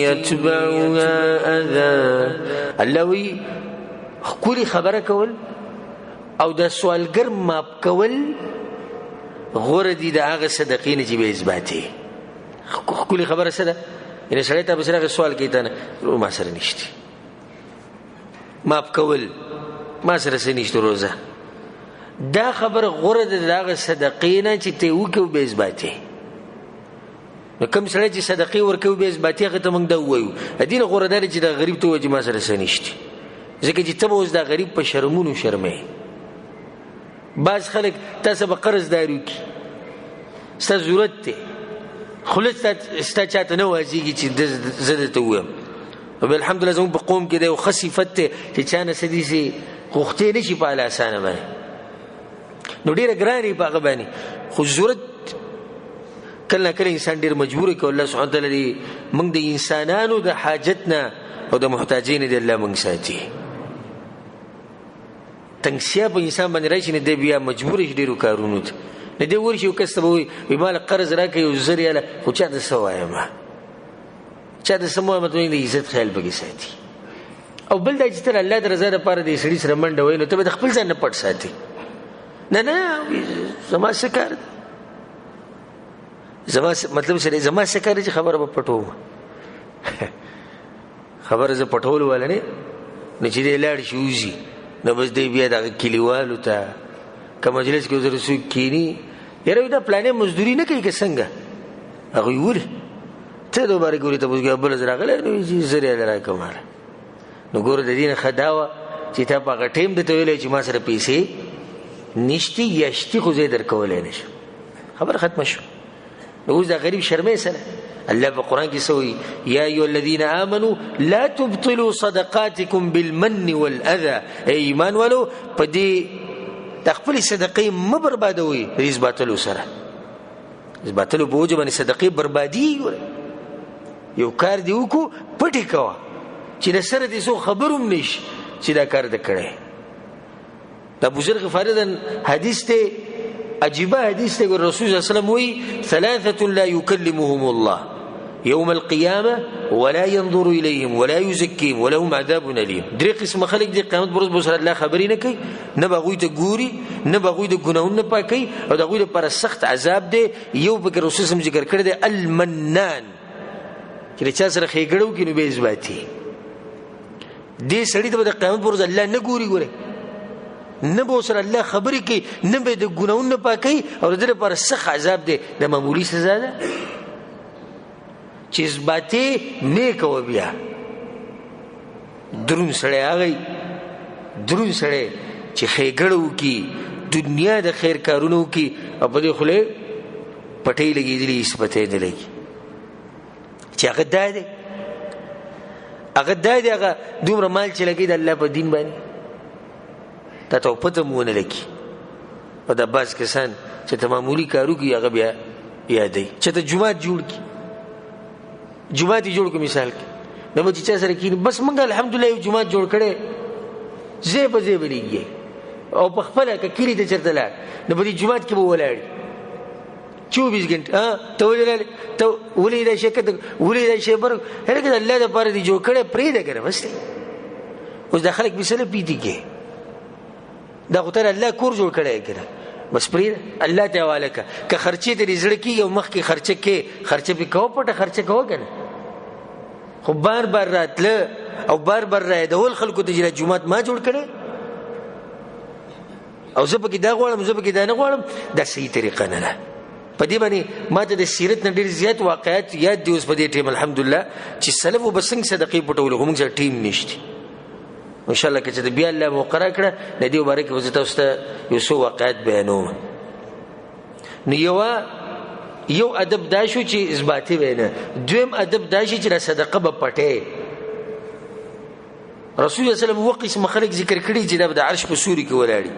يتبعها أذى. الله وي كل خبره کول او د سوالګر ماپ کول غوره دي د هغه صدقې نه چې به اثباتي. کل خبره سره ان سړی ته به سره سوال کوي ته ما سره نشته ماپ کول ما سره سنشت روزه دا خبر غره دغه صدقې نه چې ته وکړو به اثباتي. نو کوم سره چې صدقې ورکو به اثباتي هغه ته موږ دا وایو دین غره دار چې د غریب ته وجه ما سره سنشت ځکه چې ته اوس دا غریب په شرمونو شرمې. بعض خلک تاسو به قرض دارو کی ست ضرورت ته خلص ست چاته نه واځيږي چې زده ته وایم الحمدلله زموږ په قوم کې د خصيفت ته چې چانه سديسي خوختي نشي په لاسانه باندې نو ډیره ګراني په غباني خو ضرورت کله کله انسان ډیر مجبور کوي. الله سبحانه وتعالى موږ د انسانانو د حاجتنا او د محتاجین د الله موږ ساتي. تنګسیا په انسان باندې راشي نه دی بیا مجبور شي ډیرو کارونو ته نه دی ورشي او کسته وي مال قرض راکې او زریاله خو چا د سوایم چا د سمو متوي د عزت خیال بګی ساتي. او بل د چې الله د رضا لپاره د سړي سره منډه ویني ته د خپل ځان نه پټ ساتي نه زما سکار زما مطلب سره زما سکار چې خبره په پټو خبره ز پټول ولنه نه چې لاړ شوزي نو بس دی بیا د کلیوالو ته کوم مجلس کې وزر سو کینی یره دا پلانې مزدوري نه کوي که څنګه هغه ویل ته دوباره ګوري ته بوګه بل زرا غل نو چې زری لرا کومه نو ګور د دین خداوا چې ته په ټیم د ته ویلې چې ما سره پیسې نشتی یشتی خو زه درکولې نشم خبر ختم شو. نو اوس دا غریب شرمې سره الله په قران کې سوې یا ایو الذین آمنوا لا تبطلوا صدقاتکم بالمن والاذى ایمان ولو پدې تخپل صدقې م بربادوي ریز باطلو سره ریز باطلو بوجه باندې صدقې بربادي یو کار دی وکړو پټی کوا چې د سره دې سو خبروم نشي چې دا کار د کړي. د ابو ذر غفاری د حدیث ته عجيبه حدیث ته رسول الله صلی الله علیه وسلم وی ثلاثه لا يكلمهم الله يوم القيامه ولا ينظر اليهم ولا يزكيهم ولهم عذاب اليم. درې قسم خلک د قیامت پر ورځ سره الله خبرې نه کوي نه بغوی ته ګوري نه بغوی د ګناهونو نه پاکي او دغوی لپاره سخت عذاب دی. یو به رسول سم ذکر کړی دی المنان چې چا سره خېګړو کې نو به اثباتي دې سړی ته د قیامت پر ورځ الله نه ګوري نه به سره الله خبرې کوي نه به د ګناهونو نه پاکي او د لپاره سخت عذاب دی. د معمولی سزا ده چې اثباتي نه کوي. بیا درون سړی هغه درون سړی چې خېګړو کې دنیا د خیر کارونو کې او په دې خله پټې لګېدلې اثباتي نه لګي چې هغه دای هغه دومره مال چې لګي د الله په دین باندې ته ته پته مونږ نه لګي په د باز کسان چې ته معمولی کارو کې هغه بیا یادې چې ته جمعه جوړ کی جمعه دې جوړ کو مثال کې نو چې چا سره کین بس مونږ الحمدلله یو جمعه جوړ کړي زه به لګي او په خپل کې کلی ته چرته لا نو په دې جمعه کې به ولاړ 24 غنټه ته ولې دا شي بر هرګه الله د پاره دی جوړ کړي پرې ده کنه بس اوس د خلک مثال پیتی کې دا غوتر الله کور جوړ کړي کنه بس پرې الله ته حواله که خرچې دې زړه کې یو مخ کې خرچه کې خرچه به کو پټه خرچه کو کنه خو بار راتله او بار بار را یادول خلکو ته چې جمعات ما جوړ کړي او زه پکې دا غواړم زه پکې دا نه غواړم، دا صحیح طریقه نه ده. په دې باندې ما ته د سیرت نه ډېر زیات واقعات یاد دي اوس په دې ټیم الحمدلله چې سلفو به څنګه صدقې پټولې، خو موږ سره ټیم نشته. انشاءالله که چې د بیا الله مقرر کړه د دې مبارک به زه تاسو ته یو څو واقعات بیانوم. نو یو ادب دا شو چې اثباتي وینا، دویم ادب دا شي چې د صدقه به پټې. رسول الله صلی الله علیه وسلم وو قسم خلک ذکر کړي چې د عرش په سوري کې ولاړي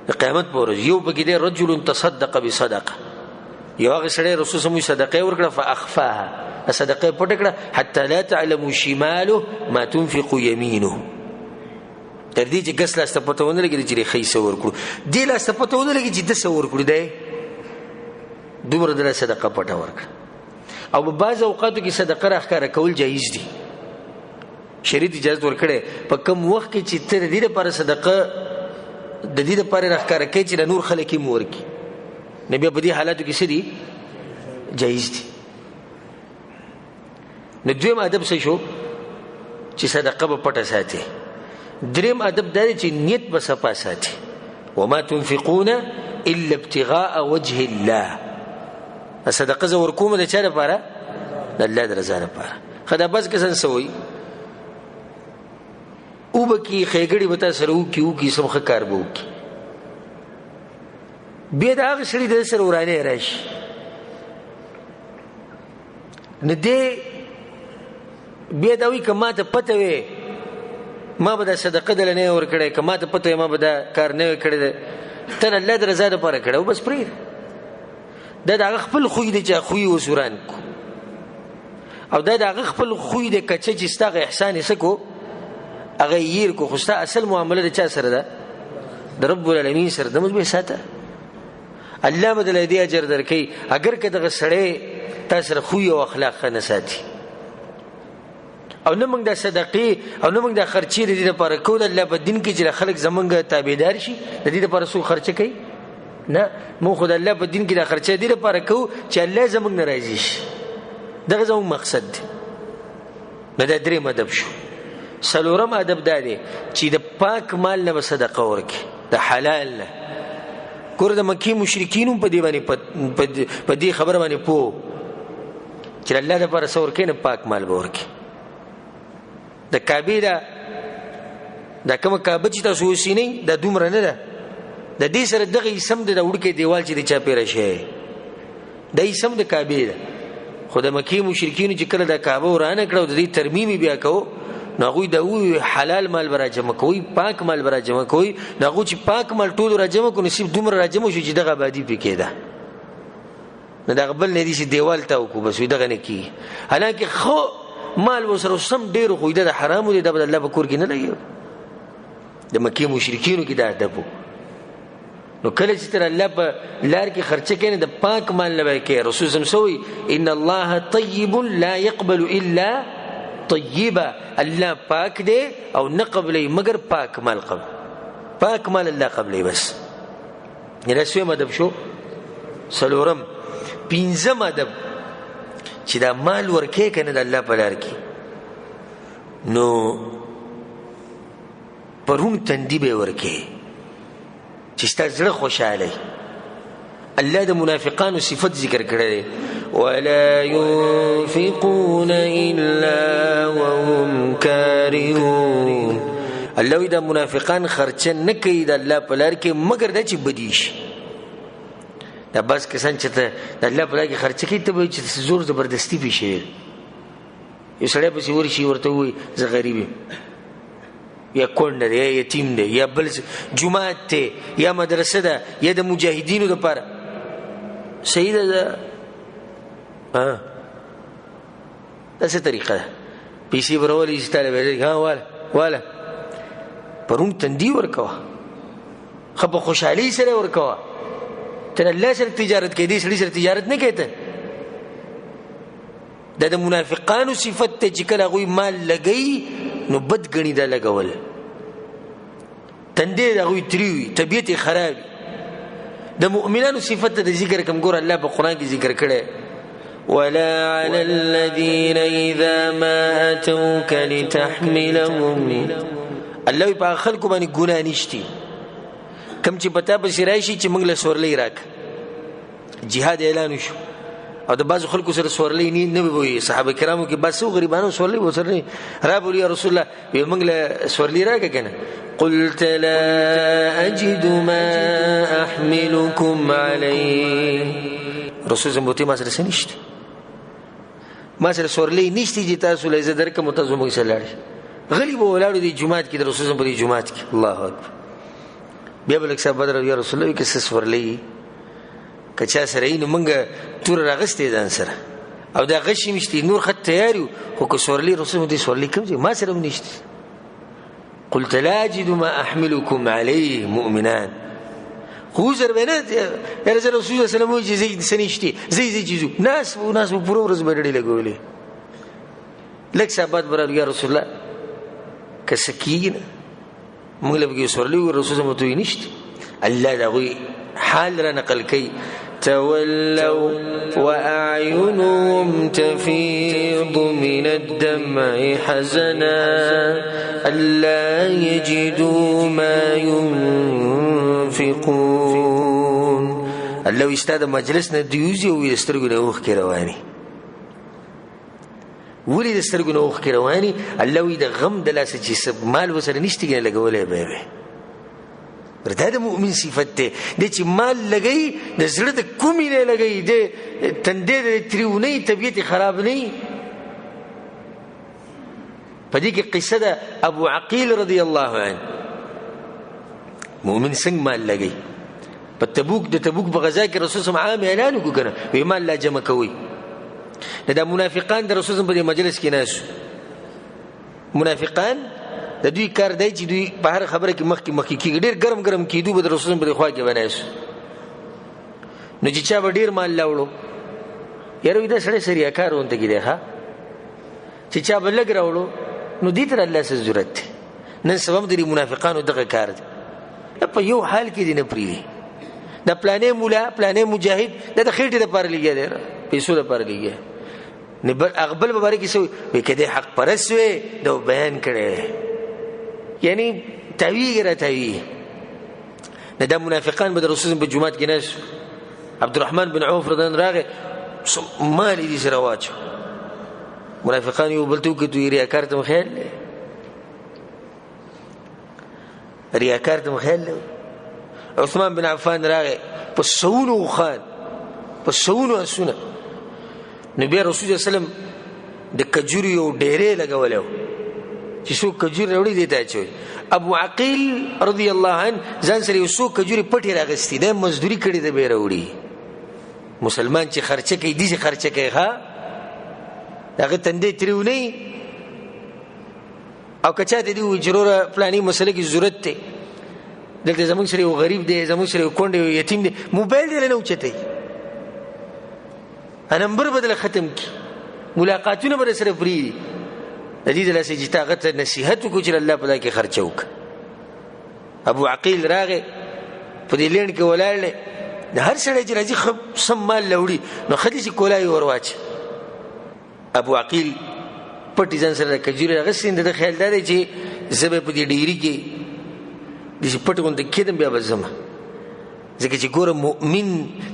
د قیامت په ورځ. یو پکې دی رجل تصدق بصدقه، یو هغه سړی رسول الله صدقه ورکړه فاخفاها، صدقه پټ کړه حتى لا تعلم شماله ما تنفق يمينه، تر دې چې ګس لاس ته پته ونه لګي چې خې سور کړو، دې لاس ته پته ونه لګي چې د سور کړو دی دومره د صدقه پټه ورکړه. او په بعض اوقاتو کې صدقه راښکاره کول جایز دي، شریعت اجازه ورکړي په کوم وخت کې چې ته د دې لپاره صدقه د دې لپاره راښکاره کوي چې نور خلک یې ورکړي، نبی په دې حالاتو کې څه دي جایز دي. نو دویم ادب څه شو چې صدقه په پټه ساتي. دریم ادب دا دی چې نیت به صفا ساتي. وما تنفقون الا ابتغاء وجه الله، صدقه زه ورکوم د چا لپاره؟ د الله د رضا لپاره. خدا بس کسان سوی او بکی خیګړی وتا سره او کی سم خکار بو کی بیا دا هغه سړي د سره ورانه راشي نه دی بیا دا وی کما ته پته وي ما به د صدقه دل نه ور کړې، کما ته پته ما به دا کار نه کړې، تر الله د رضا لپاره کړو بس پرې. دا د خپل خوې د چا خوې وسوران کو، او دا د خپل خوې د کچې چې ستغه احسان یې سکو هغه یې کو، خو ستا اصل معامله د چا سره ده؟ د رب العالمین سره. د موږ به ساته الله بدل دې اجر درکې اگر که دغه سړی تاسو سره خوې او اخلاق نه ساتي. او نه موږ د صدقې او نه موږ د خرچې د دې لپاره کوو د الله په دین کې چې خلک زمونږ تابعدار شي، د دې لپاره څو خرچه کوي؟ نه، موږ خو د الله په دین کې د خرچې د لپاره کوو چې الله زمونږ نه راضي شي، دغه زموږ مقصد دی. نو دا دریم ادب شو. څلورم ادب دا دی چې د پاک مال نه به صدقه ورکړي، د حلال نه. ګوره د مکې مشرکین هم په دې باندې په دې خبره باندې پوه چې الله لپاره څه ورکوي نه پاک مال به ورکړي. د کعبې دا کومه کعبه چې تاسو وسینئ دا دومره نه ده، د دې سره دغه اسم د وړکې دیوال چې د چاپېره شي دا اسم د کعبې ده. خو د مکې مشرکینو چې کله د کعبه ورانه کړه او د دې ترمیم بیا کوو نو هغوی دا وایي حلال مال به راجمع کوئ، پاک مال به راجمع کوئ. نو هغوی چې پاک مال ټول راجمع کړو نصیب دومره راجمع شو چې دغه آبادي پکې ده، نو دغه بل نه دي چې دیوال ته وکړو بس وي دغه نه کېږي. حالانکه خو مال وسره سم ډېر خو د حرامو دی، دا به الله په کور کې نه لګي. د مکې مشرکینو کې دا ادب و. نو کله چې تر الله په لار کې خرچه کوي د پاک مال نه به کوي. رسول صلی الله علیه وسلم ان الله طیب لا يقبل الا طیبا، الله پاک دی او نه قبلې مگر پاک مال قبل، پاک مال الله قبلې بس. دا سویم ادب شو. څلورم پنځم ادب چې دا مال ورکې کنه د الله په لار کې نو پرون تندی به ورکې چې ستا زړه خوشاله. الله د منافقانو صفت ذکر کړی ولا ينفقون الا وهم كارهون. الله دا منافقان خرچه نه کوي د الله په لار کې مگر دا چې بدیش. دا بس کسان چې ته د الله په لار کې خرچه کوي ته به چې زور زبردستی پیښي. یو سړی پسې ورشي ورته وایي زه غریب یم، یا کونډه دی، یا یتیم دی، یا بل جماعت دی، یا مدرسه ده، یا د مجاهدینو دپاره. صحیح ده؟ دا څه طریقه ده؟ پیسې به راولي چې تاله به واله پرون تندي ورکوه، ښه په خوشحالۍ سره ورکوه. ته الله سره تجارت کوي، دې سړي سره تجارت نه کوي. ته دا د منافقانو صفت ته چې کله هغوی مال لګوي نو بد ګڼي دا لګول، تندې د هغوی تري وي، طبیعت یې خراب وي. د مؤمنانو صفت ته د ذکر کوم ګوره الله په قرآن کې ذکر کړی ولا على الذين اذا ما اتوك لتحملهم. الله په خلکو باندې ګناه نشتی کم چې پتا به راشي چې موږ له سورلې راک جهاد اعلان شو او د بعض خلکو سره سورلې نه وي صحابه کرامو کې بس غریبانو سورلې وسره را بولی یا رسول الله موږ له سورلې راک کنه قلت لا اجد ما احملكم عليه. رسول زموتی ما سره نشته ما سره سورلې نشته چې تاسو له زه درکم تاسو موږ سره لاړ غلی به ولاړو دی جمعات کې د رسول په جمعات کې الله اکبر بیا بلک صاحب بدر یا رسول الله کې سورلې کچا سره یې موږ تور راغستې ځان سره او دا غشي مشتي نور خط تیاری خو که سورلې رسول دې سورلې کوم ما سره نشته. قلت لا اجد ما احملكم عليه مؤمنان خو زر بنات يا رسول الله صلى الله عليه وسلم زي سنشتي زي جيزو ناس پورو ورځ باندې لګولې لک صاحبات برابر یا رسول الله کسکین موږ له بګي سورلې رسول الله متوي نشته. الله دا وی حال را نقل کوي تولوا وأعينهم تفيض من الدمع حزنا ألا يجدوا ما ينفقون. الله استاد مجلسنا دیوزی او استرګونه اوخ کې رواني ولې د سترګونه اوخ کې رواني الله وی د غم د لاس چې مال وسره نشته کې لګولې به ورته د مؤمن صفت ده چې مال لګي د زړه د کومې نه لګي د تندې د تریونی طبيعت خراب نه. پدې کې قصه ده ابو عقیل رضی الله عنه مؤمن څنګه مال لګي په تبوک د تبوک په غزا کې رسول صلی الله علیه وسلم اعلان وکړ وی مال لا جمع کوي. دا منافقان د رسول په مجلس کې ناس منافقان د دوی کار دی چې دوی په هر خبره کې مخکې کې ډېر ګرم کیدو به رسول په خوا کې بناس نو چې چا به ډېر مال لاوړو یاره دا سړی سریه کار ونته کې دی ها چې چا به لګ راوړو نو دې تر الله سره ضرورت دی. نن سبا د منافقانو دغه کار دی په یو حال کې دی نه پریږي د پلانې مولا پلانې مجاهد د خېټې د پاره لګیا دی پیسو د پاره لګیا نه بل اقبل مبارک سو وي کده حق پرس وي دا بیان کړي یعنی تاوی نه د منافقان به رسول په جمعات کې ناس عبدالرحمن بن عوف رضی الله عنه مال دې سره واچو منافقان یو بلته کې دوی ریاکار ته مخیل عثمان بن عفان راغه په سونو خان په سونو اسونه نبی رسول الله سلام د کجوري یو ډېرې لګولیو چې څو کجوري وړي دیتا چوي. ابو عقیل رضی الله عنه ځان سره یو څو کجوري پټي راغستې د مزدوري کړي د بیره وړي مسلمان چې خرچه کوي دي چې خرچه کوي ها هغه تندې تریونی او کچا دې وجروره پلاني مسله کې ضرورت ته دلته زموږ سره یو غریب دی زموږ سره یو کونډ یو یتیم دی موبایل دې نه اوچتای نمبر بدل ختم کی ملاقاتونه بر سره فری د دې له سې چې طاقت نصيحت کو چې الله په کې خرچه وک. ابو عقیل راغه په دې لین کې ولاړل د هر سړی چې راځي سم مال لوړي نو خدي چې کولای ورواچ ابو عقیل پټی ځان سره کجوري راغسین د خیال دی چې زبې په دې ډیری کې د پټون د کېدم بیا بزما ځکه چې ګوره مؤمن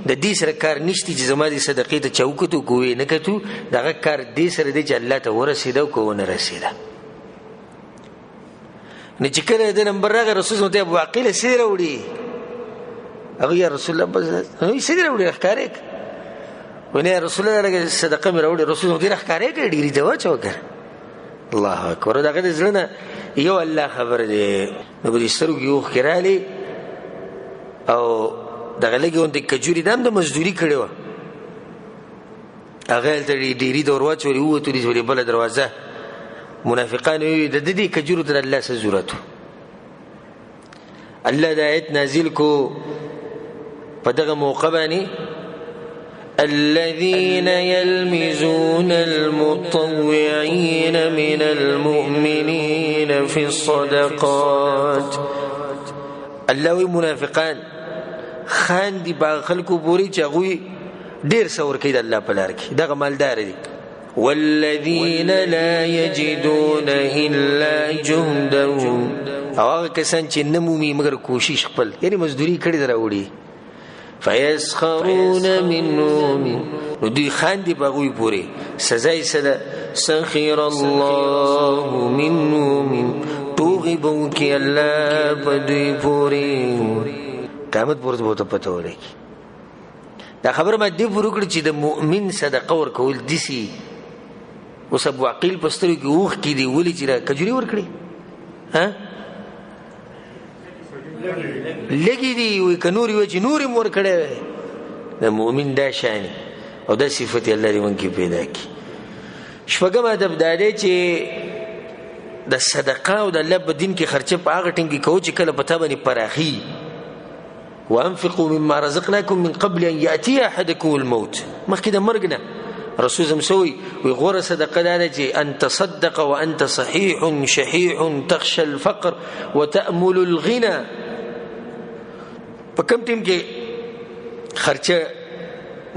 د دې سره کار نشتی چې زما دي صدقې ته چوکتو کوی نه کتو دغه کار دې سره دی چې الله ته ورسېده او کو نه رسېده. نه چې کله د نمبر راغی رسول ته ابو عقیل سره وړي هغه یا رسول الله بس هي سره وړي ښکارې ونه رسول الله صدقه مې راوړي رسول دې ښکارې کړي ډیری ته واچو کړ الله اکبر دغه دې زړه یو الله خبر دی نو به سترګې یو خیرالي او دغه لګون د کجوري دام د مزدوري کړو هغه ته ډیری دور واچوري وو ته دې بل دروازه منافقان د دې کجورو تر الله سره ضرورت الله د آیت نازل کو په دغه موقع باندې الذين يلمزون المطوعين من المؤمنين في الصدقات. الله منافقان خان دي باغ خلکو پوری چغوي ډیر څور کوي د الله په لار کې دغه مالدار دي والذین لا یجدون الا جهدهم او هغه کسان چې نمومي مگر کوشش خپل یعنی مزدوری کړي دراوړي فیسخرون منهم نو دوی خاندي بغوی پوری سزای سره سخر الله منهم توغبو کی الله بدوی پوری قیامت پورته بوته پته ولګي دا خبر ما دی پورو کړ چې د مؤمن صدقه ور کول دسی اوس ابو عقیل پستر کې اوخ کې دی ولي چې کجوري ور کړی ها لګي دی وي کنوري و چې نوري مور کړي د مؤمن دا شان او دا صفت الله دې مونږ کې پیدا کړي شپږم ادب دا دی چې د صدقه او د الله په دین کې خرچه په هغه ټینګي کوو چې کله پتا باندې پراخي وانفقوا مما رزقناكم من قبل ان ياتي احدكم الموت مخکې د مرګ نه رسول زمسوي وغور صدقه دا چې ان تصدق وانت صحيح شحيح تخشى الفقر وتأمل الغنى په کوم ټیم کې خرچه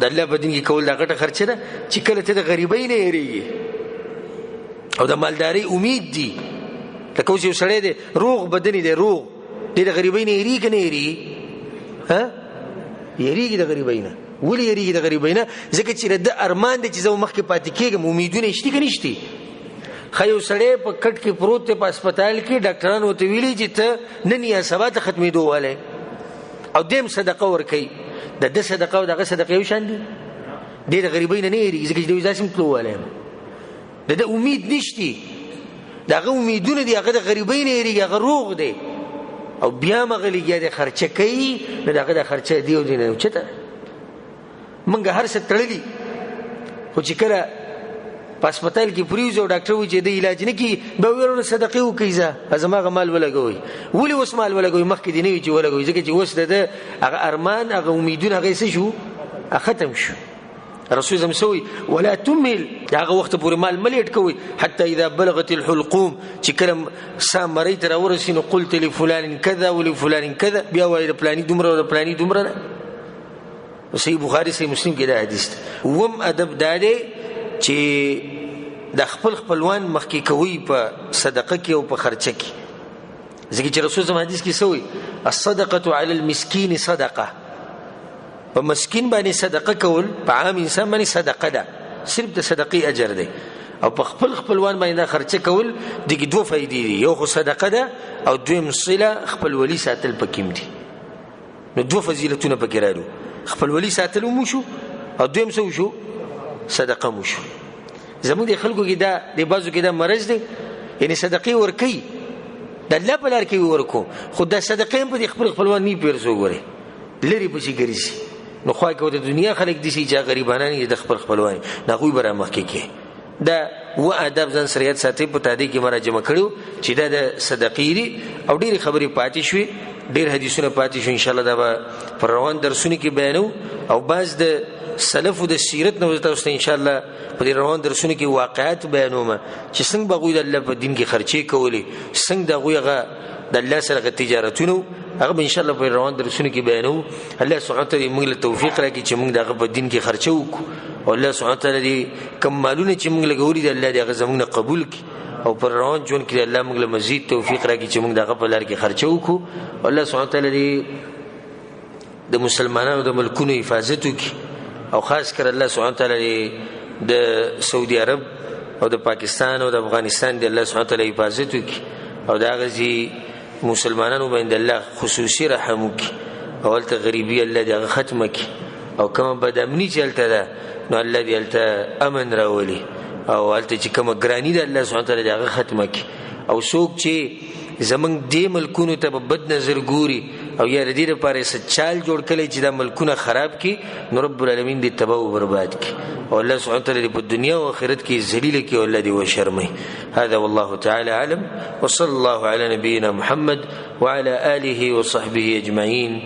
د الله په دین کې کول دا غټه خرچه ده چې کله ته د غریبۍ نه یریږي او د مالداري امید دي لکه اوس یو سړی دی روغ بدن دی روغ دی د غریبۍ نه یریږي که نه یریږي ها یریږي د غریبۍ نه ولې یریږي د غریبۍ نه ځکه چې د ارمان دی چې زه مخکې پاتې کېږم امیدونه شته که نشته خو یو سړی په کټ کې پروت دی په هسپتال کې ډاکټران ورته ویلي چې ته نن یا سبا ته ختمېدو والی او دیم صدقه ورکوي د ده صدقه او دغه صدقه یو شان دي دی د غریبۍ نه نه یریږي ځکه چې دی داسې هم تلو والی یم د ده امید نشته د هغه امیدونه دي هغه د غریبۍ نه یریږي هغه روغ دی او بیا مغه لګیا د خرچه کوي نو دغه د خرچه دی او دی نه اوچته منګه هر څه تړلي خو چې کله په هسپتال کې پریوځو ډاکټر وایي چې د علاج نه کي به ورونه صدقې وکړي زه زما هغه مال ولګوئ ولې اوس مال ولګوئ مخکې دې نه وي چې ولګوئ ځکه چې اوس د ده هغه ارمان هغه امیدونه هغه څه شو ختم شو رسول زم سوي ولا تمهل هغه وخت پورې مال مليټ کوي حتى اذا بلغت الحلقوم چې کلم سامري تر ورسې نو قلت لفلان كذا ولفلان كذا بیا وایي د پلاني دومره د پلاني دومره نه صحیح بخاری صحیح مسلم کې دا حدیث وم ادب داده چې د خپل خپلوان مخکې کوي په صدقه کې او په خرچه کې ځکه چې رسول زم حدیث کې سوي الصدقه على المسكين صدقه په مسکین باندې صدقه کول په عام انسان باندې صدقه ده صرف د صدقې اجر دی او په خپل خپلوان باندې خرچه کول دغه دوه فائدې دي یو خو صدقه ده او دویم صله خپل ولی ساتل پکې دي نو دوه فضیلتونه پکې راځي خپل ولی ساتل مو شو او دویم څه شو صدقه مو شو زموږ د خلکو کې دا د بازو کې دا مرز دی یعنی صدقې ورکي د الله په لار کې ورکو خو د صدقې په خپل خپلوان نه پیرسو غوري لری پسې ګرځي نو خو کې د دنیا خلک دي چې غریبانان د خپل خپلوان نه غوي بره مخکې کې دا و ادب ځان سریت ساتي په تادی کې مراجمه کړو چې دا د صدقې دي او ډېری خبرې پاتې شوې ډېر حدیثونه پاتې شو ان شاء الله دا پر روان درسونه کې بیانو او بعض د سلف د سیرت نو تاسو ان شاء الله په روان درسونه کې واقعات بیانوم چې څنګه بغوی د الله په دین کې خرچې کولې څنګه د غویغه د الله سره تجارتونو هغه ان شاء الله په روان درسونه کې بیانو الله سبحانه وتعالى موږ له توفیق راکړي چې موږ دغه په دین کې خرچه وکړو او الله سبحانه وتعالى دې کمالونه چې موږ لګوري د الله دغه زموږ قبول کړي او پر روان جون کې الله موږ له مزید توفیق راکړي چې موږ دغه په لار کې خرچه وکړو الله سبحانه وتعالى دې د مسلمانانو د ملکونو حفاظت وکړي او خاص کر الله سبحانه وتعالى د سعودي عرب او د پاکستان او د افغانستان د الله سبحانه وتعالى حفاظت وکړي او دا غزي مسلمانانو باندې الله خصوصي رحم وکړي او الته غریبي الله دې ختم کړي او کوم بدامني چلته ده نو الله دې الته امن راولي او الته چې کوم ګرانی ده الله سبحانه وتعالى دې ختم کړي او څوک چې زمنګ دې ملکونو ته بد نظر ګوري او یا ردی لپاره سچال جوړ کړي چې دا ملکونه خراب کړي نو رب العالمین دې تباہ او برباد کړي او الله سبحانه وتعالى په دنیا او آخرت کې ذلیل کړي او الله دې وشرمي هذا والله تعالى اعلم وصلى الله على نبينا محمد وعلى آله وصحبه اجمعين